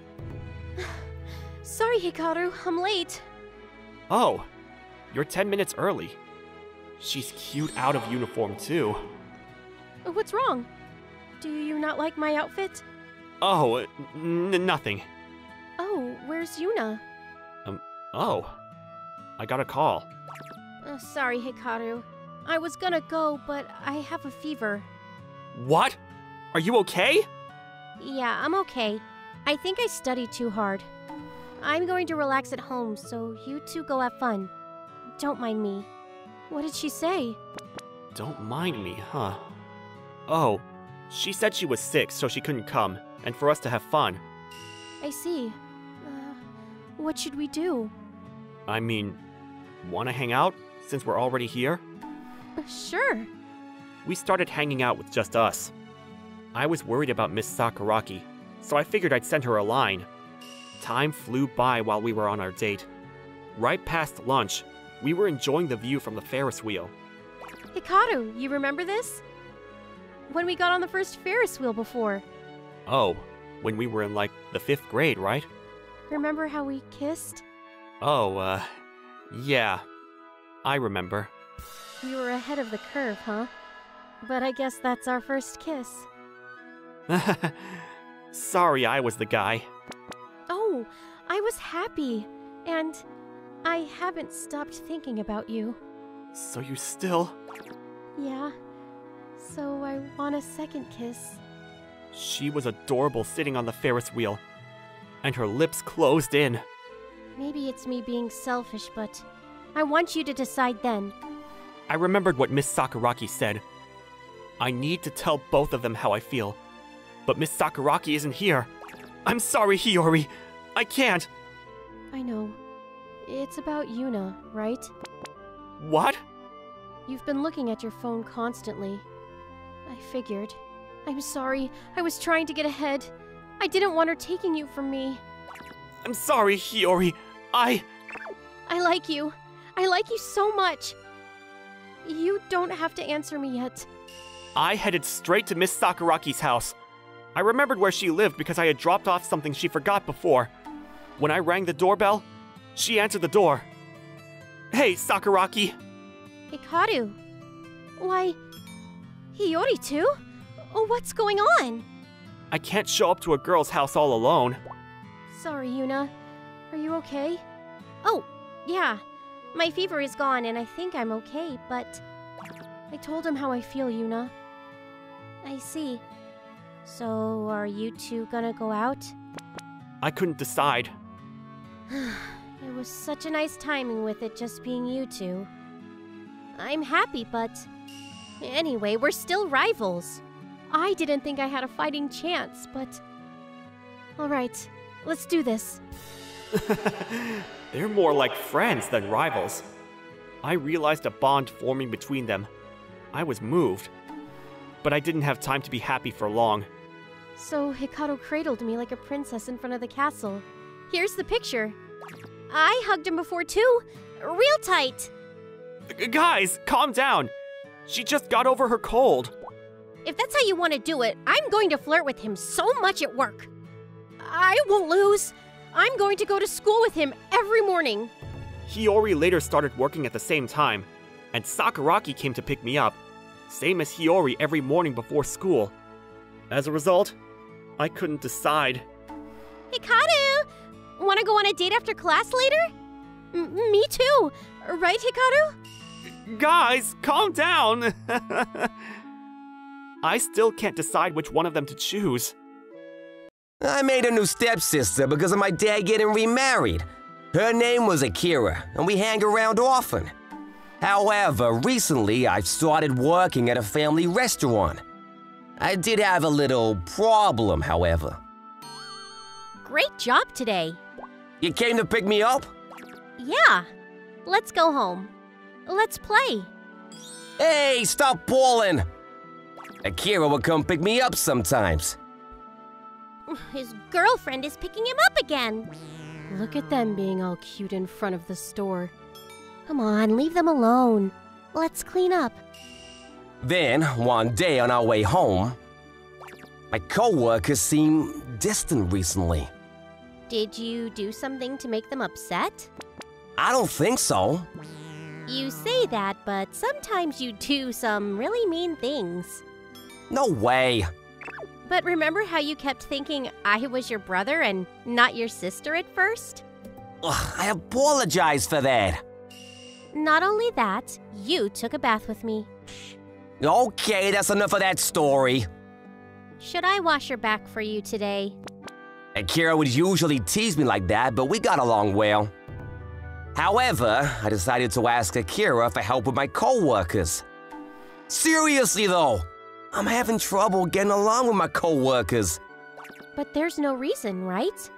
Sorry, Hikaru, I'm late. Oh, you're 10 minutes early. She's cute out of uniform, too. What's wrong? Do you not like my outfit? Oh, nothing. Oh, where's Yuna? Oh. I got a call. Sorry, Hikaru. I was gonna go, but I have a fever. What? Are you okay? Yeah, I'm okay. I think I studied too hard. I'm going to relax at home, so you two go have fun. Don't mind me. What did she say? Don't mind me, huh? Oh, she said she was sick, so she couldn't come, and for us to have fun. I see. What should we do? I mean, wanna hang out, since we're already here? Sure. We started hanging out with just us. I was worried about Miss Sakuragi, so I figured I'd send her a line. Time flew by while we were on our date. Right past lunch, we were enjoying the view from the Ferris wheel. Hikaru, you remember this? When we got on the first Ferris wheel before. Oh, when we were in like the 5th grade, right? Remember how we kissed? Oh, yeah. I remember. We were ahead of the curve, huh? But I guess that's our first kiss. Sorry I was the guy. Oh, I was happy. And I haven't stopped thinking about you. So you still... Yeah. So I want a second kiss. She was adorable sitting on the Ferris wheel. And her lips closed in. Maybe it's me being selfish, but I want you to decide then. I remembered what Miss Sakuragi said. I need to tell both of them how I feel. But Miss Sakuragi isn't here. I'm sorry, Hiyori. I can't. I know. It's about Yuna, right? What? You've been looking at your phone constantly. I figured. I'm sorry. I was trying to get ahead. I didn't want her taking you from me. I'm sorry, Hiyori. I like you. I like you so much. You don't have to answer me yet. I headed straight to Miss Sakuragi's house. I remembered where she lived because I had dropped off something she forgot before. When I rang the doorbell, she answered the door. Hey, Sakuragi. Hikaru. Why, Hiyori too? Oh, what's going on? I can't show up to a girl's house all alone. Sorry, Yuna. Are you okay? Oh, yeah. My fever is gone and I think I'm okay, but I told him how I feel, Yuna. I see. So, are you two gonna go out? I couldn't decide. It was such a nice timing with it just being you two. I'm happy, but... Anyway, we're still rivals. I didn't think I had a fighting chance, but... Alright, let's do this. They're more like friends than rivals. I realized a bond forming between them. I was moved. But I didn't have time to be happy for long. So Hikaru cradled me like a princess in front of the castle. Here's the picture. I hugged him before too. Real tight. Guys, calm down. She just got over her cold. If that's how you want to do it, I'm going to flirt with him so much at work. I won't lose. I'm going to go to school with him every morning. Hiyori later started working at the same time, and Sakuragi came to pick me up, same as Hiyori every morning before school. As a result, I couldn't decide. Hikaru! Want to go on a date after class later? Me too, right, Hikaru? Guys, calm down! I still can't decide which one of them to choose. I made a new stepsister because of my dad getting remarried. Her name was Akira, and we hang around often. However, recently I've started working at a family restaurant. I did have a little problem, however. Great job today. You came to pick me up? Yeah. Let's go home. Let's play. Hey, stop bawling! Akira will come pick me up sometimes. His girlfriend is picking him up again. Look at them being all cute in front of the store. Come on, leave them alone. Let's clean up. Then, one day on our way home, my coworkers seem distant recently. Did you do something to make them upset? I don't think so. You say that, but sometimes you do some really mean things. No way. But remember how you kept thinking I was your brother and not your sister at first? Ugh, I apologize for that. Not only that, you took a bath with me. Okay, that's enough of that story. Should I wash your back for you today? Akira would usually tease me like that, but we got along well. However, I decided to ask Akira for help with my co-workers. Seriously though, I'm having trouble getting along with my co-workers. But there's no reason, right?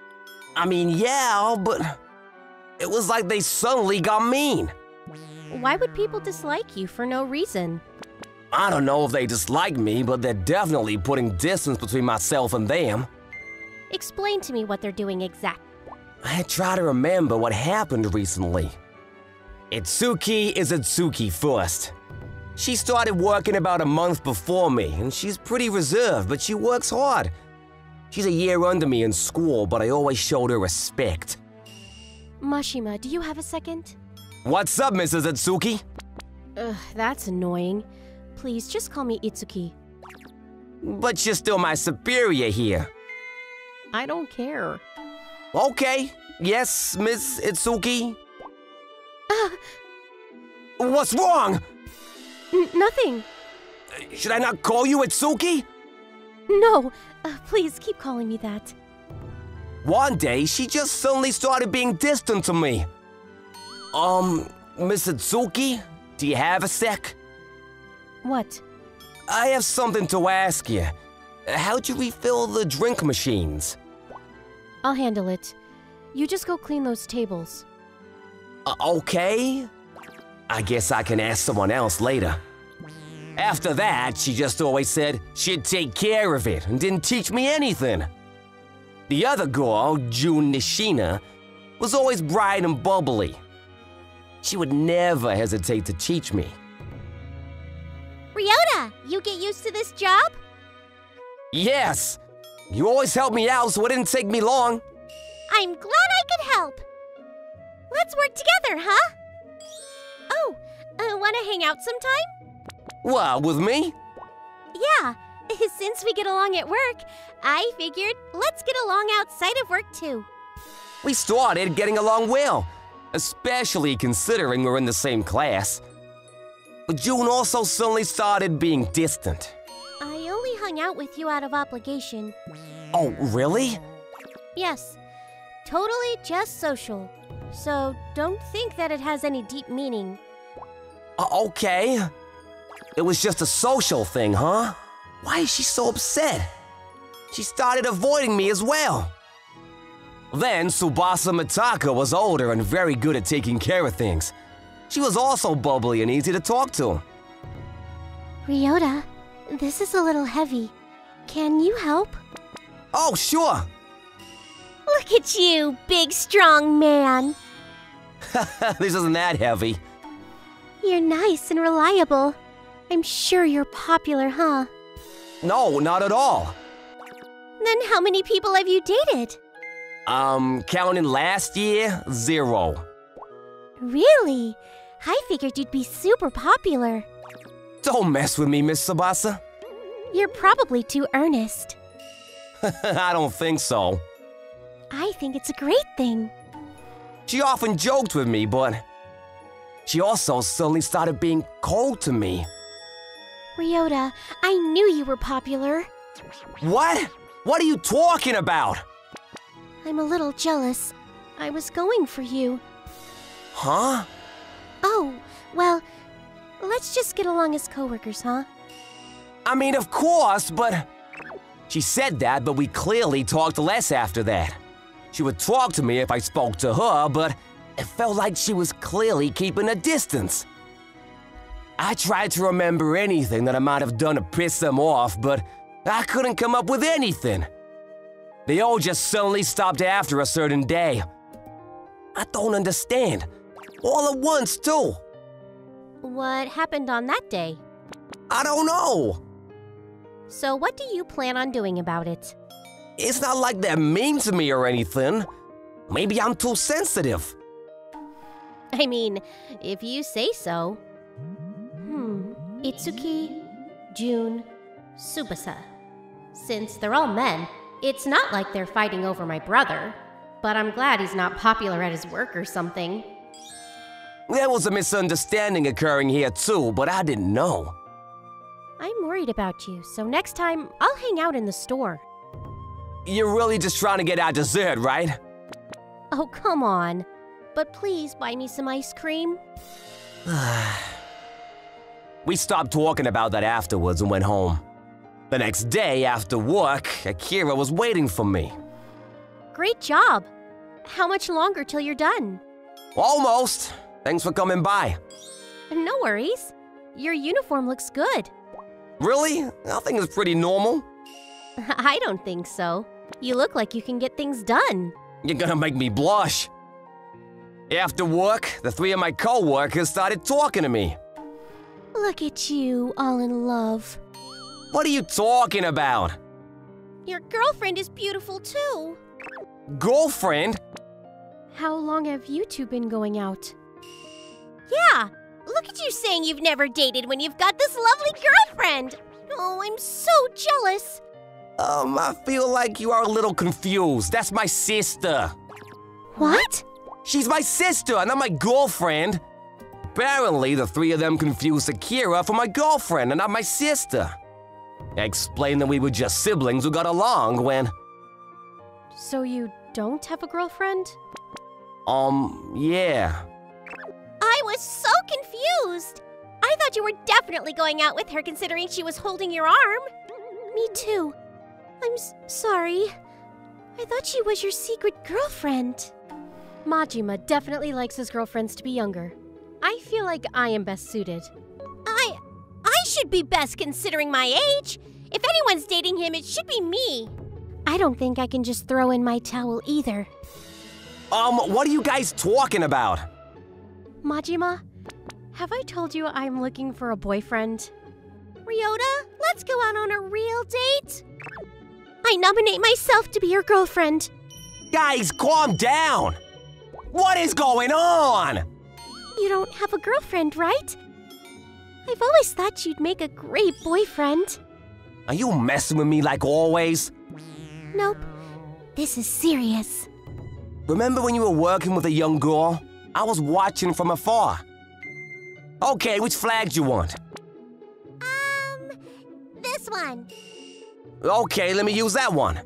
I mean, yeah, but it was like they suddenly got mean. Why would people dislike you for no reason? I don't know if they dislike me, but they're definitely putting distance between myself and them. Explain to me what they're doing exactly. I try to remember what happened recently. Itsuki is Itsuki first. She started working about a month before me, and she's pretty reserved, but she works hard. She's a year under me in school, but I always showed her respect. Mashima, do you have a second? What's up, Mrs. Itsuki? Ugh, that's annoying. Please, just call me Itsuki. But you're still my superior here. I don't care. Okay, yes, Miss Itsuki? What's wrong? Nothing. Should I not call you Itsuki? No, please keep calling me that. One day, she just suddenly started being distant to me. Miss Itsuki, do you have a sec? What? I have something to ask you. How'd you refill the drink machines? I'll handle it. You just go clean those tables. Okay. I guess I can ask someone else later. After that, she just always said she'd take care of it and didn't teach me anything. The other girl, Jun Nishina, was always bright and bubbly. She would never hesitate to teach me. Ryota, you get used to this job? Yes! You always helped me out, so it didn't take me long. I'm glad I could help. Let's work together, huh? Oh, wanna hang out sometime? What, with me? Yeah, since we get along at work, I figured let's get along outside of work too. We started getting along well, especially considering we're in the same class. But June also suddenly started being distant. I only hung out with you out of obligation. Oh, really? Yes, totally just social. So don't think that it has any deep meaning. Okay. It was just a social thing, huh? Why is she so upset? She started avoiding me as well. Then Tsubasa Mitaka was older and very good at taking care of things. She was also bubbly and easy to talk to. Ryota, this is a little heavy. Can you help? Oh, sure. Look at you, big strong man. This isn't that heavy. You're nice and reliable. I'm sure you're popular, huh? No, not at all. Then how many people have you dated? Counting last year, 0. Really? I figured you'd be super popular. Don't mess with me, Miss Tsubasa. You're probably too earnest. I don't think so. I think it's a great thing. She often joked with me, but she also suddenly started being cold to me. Ryota, I knew you were popular. What? What are you talking about? I'm a little jealous. I was going for you. Huh? Oh, well, let's just get along as coworkers, huh? I mean, of course, but... She said that, but we clearly talked less after that. She would talk to me if I spoke to her, but it felt like she was clearly keeping a distance. I tried to remember anything that I might have done to piss them off, but I couldn't come up with anything. They all just suddenly stopped after a certain day. I don't understand. All at once, too. What happened on that day? I don't know. So what do you plan on doing about it? It's not like they're mean to me or anything. Maybe I'm too sensitive. I mean, if you say so. Itsuki, Jun, Tsubasa. Since they're all men, it's not like they're fighting over my brother. But I'm glad he's not popular at his work or something. There was a misunderstanding occurring here too, but I didn't know. I'm worried about you, so next time I'll hang out in the store. You're really just trying to get our dessert, right? Oh, come on. But please buy me some ice cream. We stopped talking about that afterwards and went home. The next day after work, Akira was waiting for me. Great job. How much longer till you're done? Almost. Thanks for coming by. No worries. Your uniform looks good. Really? I think it's pretty normal. I don't think so. You look like you can get things done. You're gonna make me blush. After work, the three of my co-workers started talking to me. Look at you, all in love. What are you talking about? Your girlfriend is beautiful too. Girlfriend? How long have you two been going out? Yeah, look at you saying you've never dated when you've got this lovely girlfriend. Oh, I'm so jealous. I feel like you are a little confused. That's my sister. What? She's my sister, not my girlfriend. Apparently, the three of them confused Akira for my girlfriend and not my sister. I explained that we were just siblings who got along when... So you don't have a girlfriend? Yeah. I was so confused. I thought you were definitely going out with her considering she was holding your arm. Me too. I'm sorry. I thought she was your secret girlfriend. Majima definitely likes his girlfriends to be younger. I feel like I am best suited. I should be best considering my age. If anyone's dating him, it should be me. I don't think I can just throw in my towel either. What are you guys talking about? Majima, have I told you I'm looking for a boyfriend? Ryota, let's go out on a real date. I nominate myself to be your girlfriend. Guys, calm down. What is going on? You don't have a girlfriend, right? I've always thought you'd make a great boyfriend. Are you messing with me like always? Nope. This is serious. Remember when you were working with a young girl? I was watching from afar. Okay, which flag do you want? This one. Okay, let me use that one.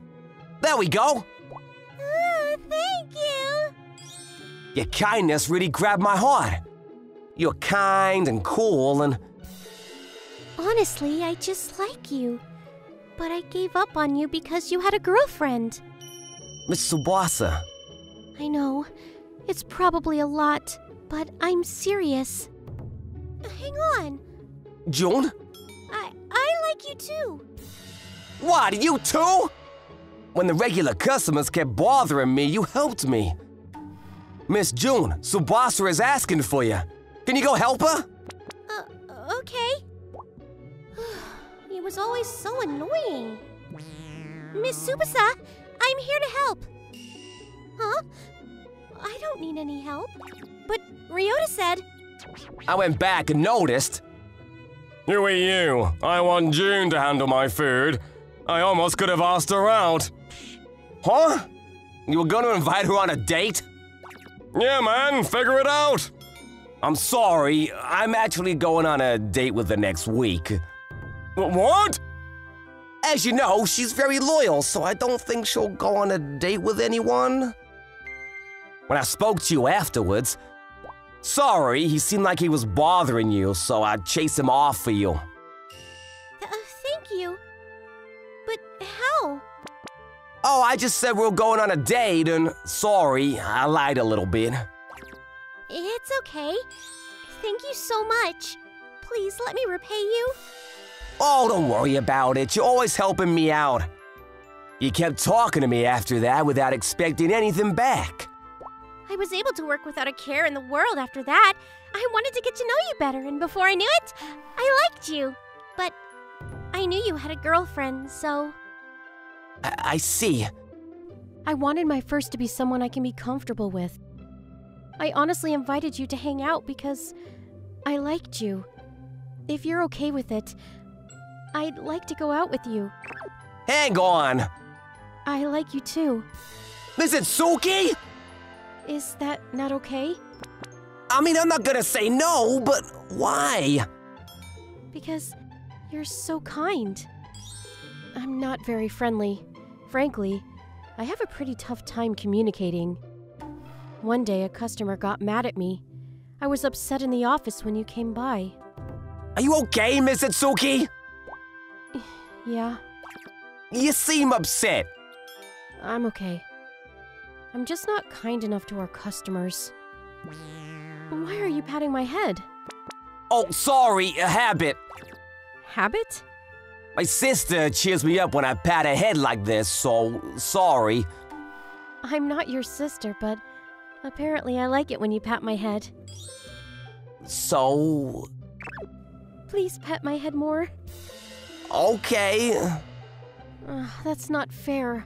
There we go. Oh, thank you. Your kindness really grabbed my heart. You're kind and cool and... Honestly, I just like you. But I gave up on you because you had a girlfriend. Miss Tsubasa. I know. It's probably a lot, but I'm serious. Hang on. June? I like you too. What, you too? When the regular customers kept bothering me, you helped me. Miss June, Tsubasa is asking for you. Can you go help her? Okay. He was always so annoying. Miss Tsubasa, I'm here to help. Huh? I don't need any help. But Ryota said... I went back and noticed. You. I want June to handle my food. I almost could have asked her out. Huh? You were gonna invite her on a date? Yeah, man, figure it out. I'm sorry, I'm actually going on a date with her next week. What? As you know, she's very loyal, so I don't think she'll go on a date with anyone. When I spoke to you afterwards, sorry, he seemed like he was bothering you, so I chased him off for you. Thank you. But how? Oh, I just said we were going on a date, and sorry, I lied a little bit. It's okay. Thank you so much. Please let me repay you. Oh, don't worry about it. You're always helping me out. You kept talking to me after that without expecting anything back. I was able to work without a care in the world after that. I wanted to get to know you better, and before I knew it, I liked you. But I knew you had a girlfriend, so... I see. I wanted my first to be someone I can be comfortable with. I honestly invited you to hang out because I liked you. If you're okay with it, I'd like to go out with you. Hang on. I like you too. Mizutsuki? Is that not okay? I mean, I'm not gonna say no, but why? Because you're so kind. I'm not very friendly. Frankly, I have a pretty tough time communicating. One day, a customer got mad at me. I was upset in the office when you came by. Are you okay, Mizutsuki? Yeah, You seem upset. I'm okay. I'm just not kind enough to our customers. Why are you patting my head? Oh, sorry, a habit. Habit? My sister cheers me up when I pat her head like this, so sorry. I'm not your sister, but apparently I like it when you pat my head. So, Please pet my head more. okay. That's not fair.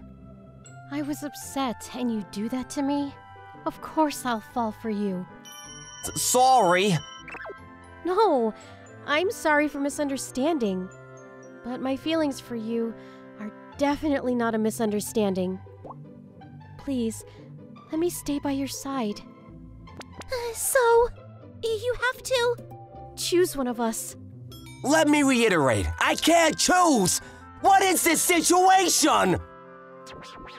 I was upset, and you do that to me? Of course I'll fall for you. Sorry. No, I'm sorry for misunderstanding. But my feelings for you are definitely not a misunderstanding. Please, let me stay by your side. So, you have to... Choose one of us. Let me reiterate, I can't choose. What is this situation?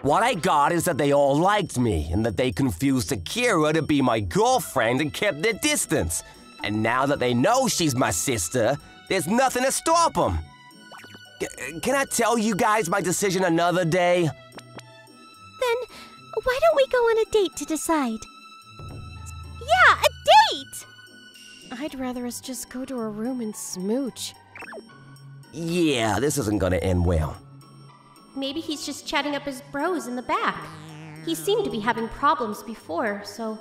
What I got is that they all liked me and that they confused Akira to be my girlfriend and kept their distance. And now that they know she's my sister, there's nothing to stop them. Can I tell you guys my decision another day? Then, why don't we go on a date to decide? Yeah, a date! I'd rather us just go to a room and smooch. Yeah, this isn't gonna end well. Maybe he's just chatting up his bros in the back. He seemed to be having problems before, so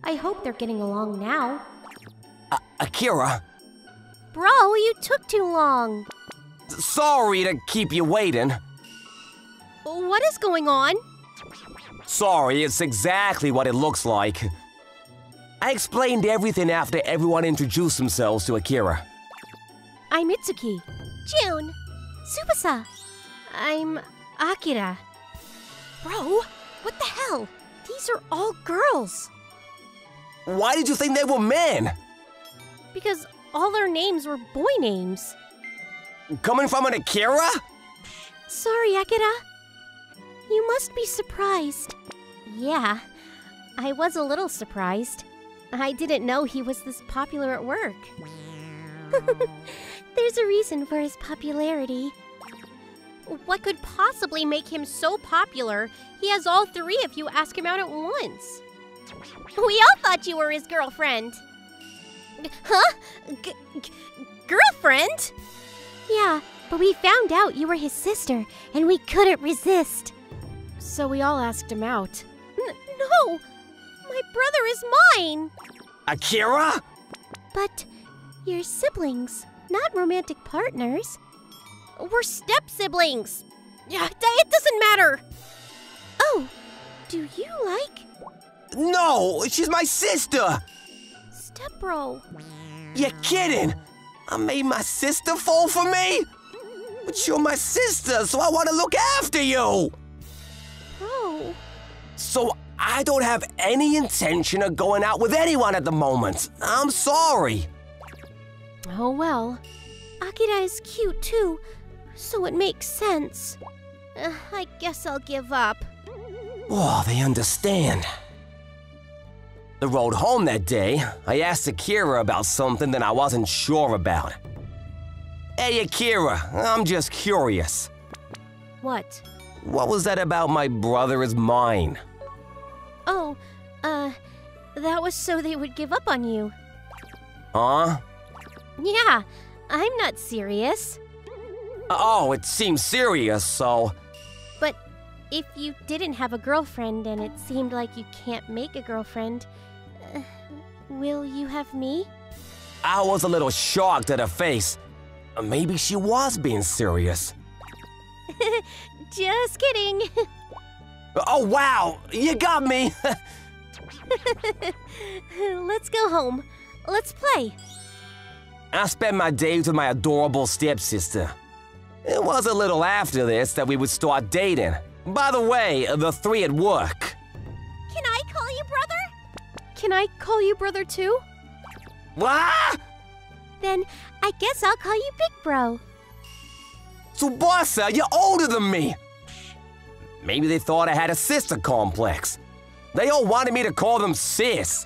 I hope they're getting along now. Akira, Bro, you took too long. sorry to keep you waiting. What is going on? Sorry, it's exactly what it looks like. I explained everything after everyone introduced themselves to Akira. I'm Itsuki. June, Tsubasa. I'm Akira. Bro, what the hell? These are all girls. Why did you think they were men? Because all their names were boy names. Coming from an Akira? Sorry, Akira. You must be surprised. Yeah, I was a little surprised. I didn't know he was this popular at work. There's a reason for his popularity. What could possibly make him so popular? He has all three if you ask him out at once. We all thought you were his girlfriend. Huh? Girlfriend? Yeah, but we found out you were his sister, and we couldn't resist. So we all asked him out. No! My brother is mine! Akira? But you're siblings, not romantic partners. We're step-siblings. Yeah, it doesn't matter. Oh, do you like No, she's my sister. Stepbro? You're kidding. I made my sister fall for me? But you're my sister, so I want to look after you. Bro. So I don't have any intention of going out with anyone at the moment. I'm sorry. Oh well. Akira is cute too, so it makes sense. I guess I'll give up. Oh, they understand. The road home that day, I asked Akira about something that I wasn't sure about. Hey, Akira, I'm just curious. What? What was that about my brother is mine? Oh, that was so they would give up on you. Huh? Yeah, I'm not serious. Oh, it seems serious, so... But if you didn't have a girlfriend and it seemed like you can't make a girlfriend, will you have me? I was a little shocked at her face. Maybe she was being serious. Just kidding. Oh, wow! You got me! Let's go home. Let's play. I spend my days with my adorable stepsister. It was a little after this that we would start dating. By the way, the three at work. Can I call you brother? Can I call you brother too? What? Then I guess I'll call you Big Bro. Tsubasa, you're older than me. Maybe they thought I had a sister complex. They all wanted me to call them sis.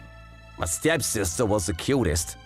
My stepsister was the cutest.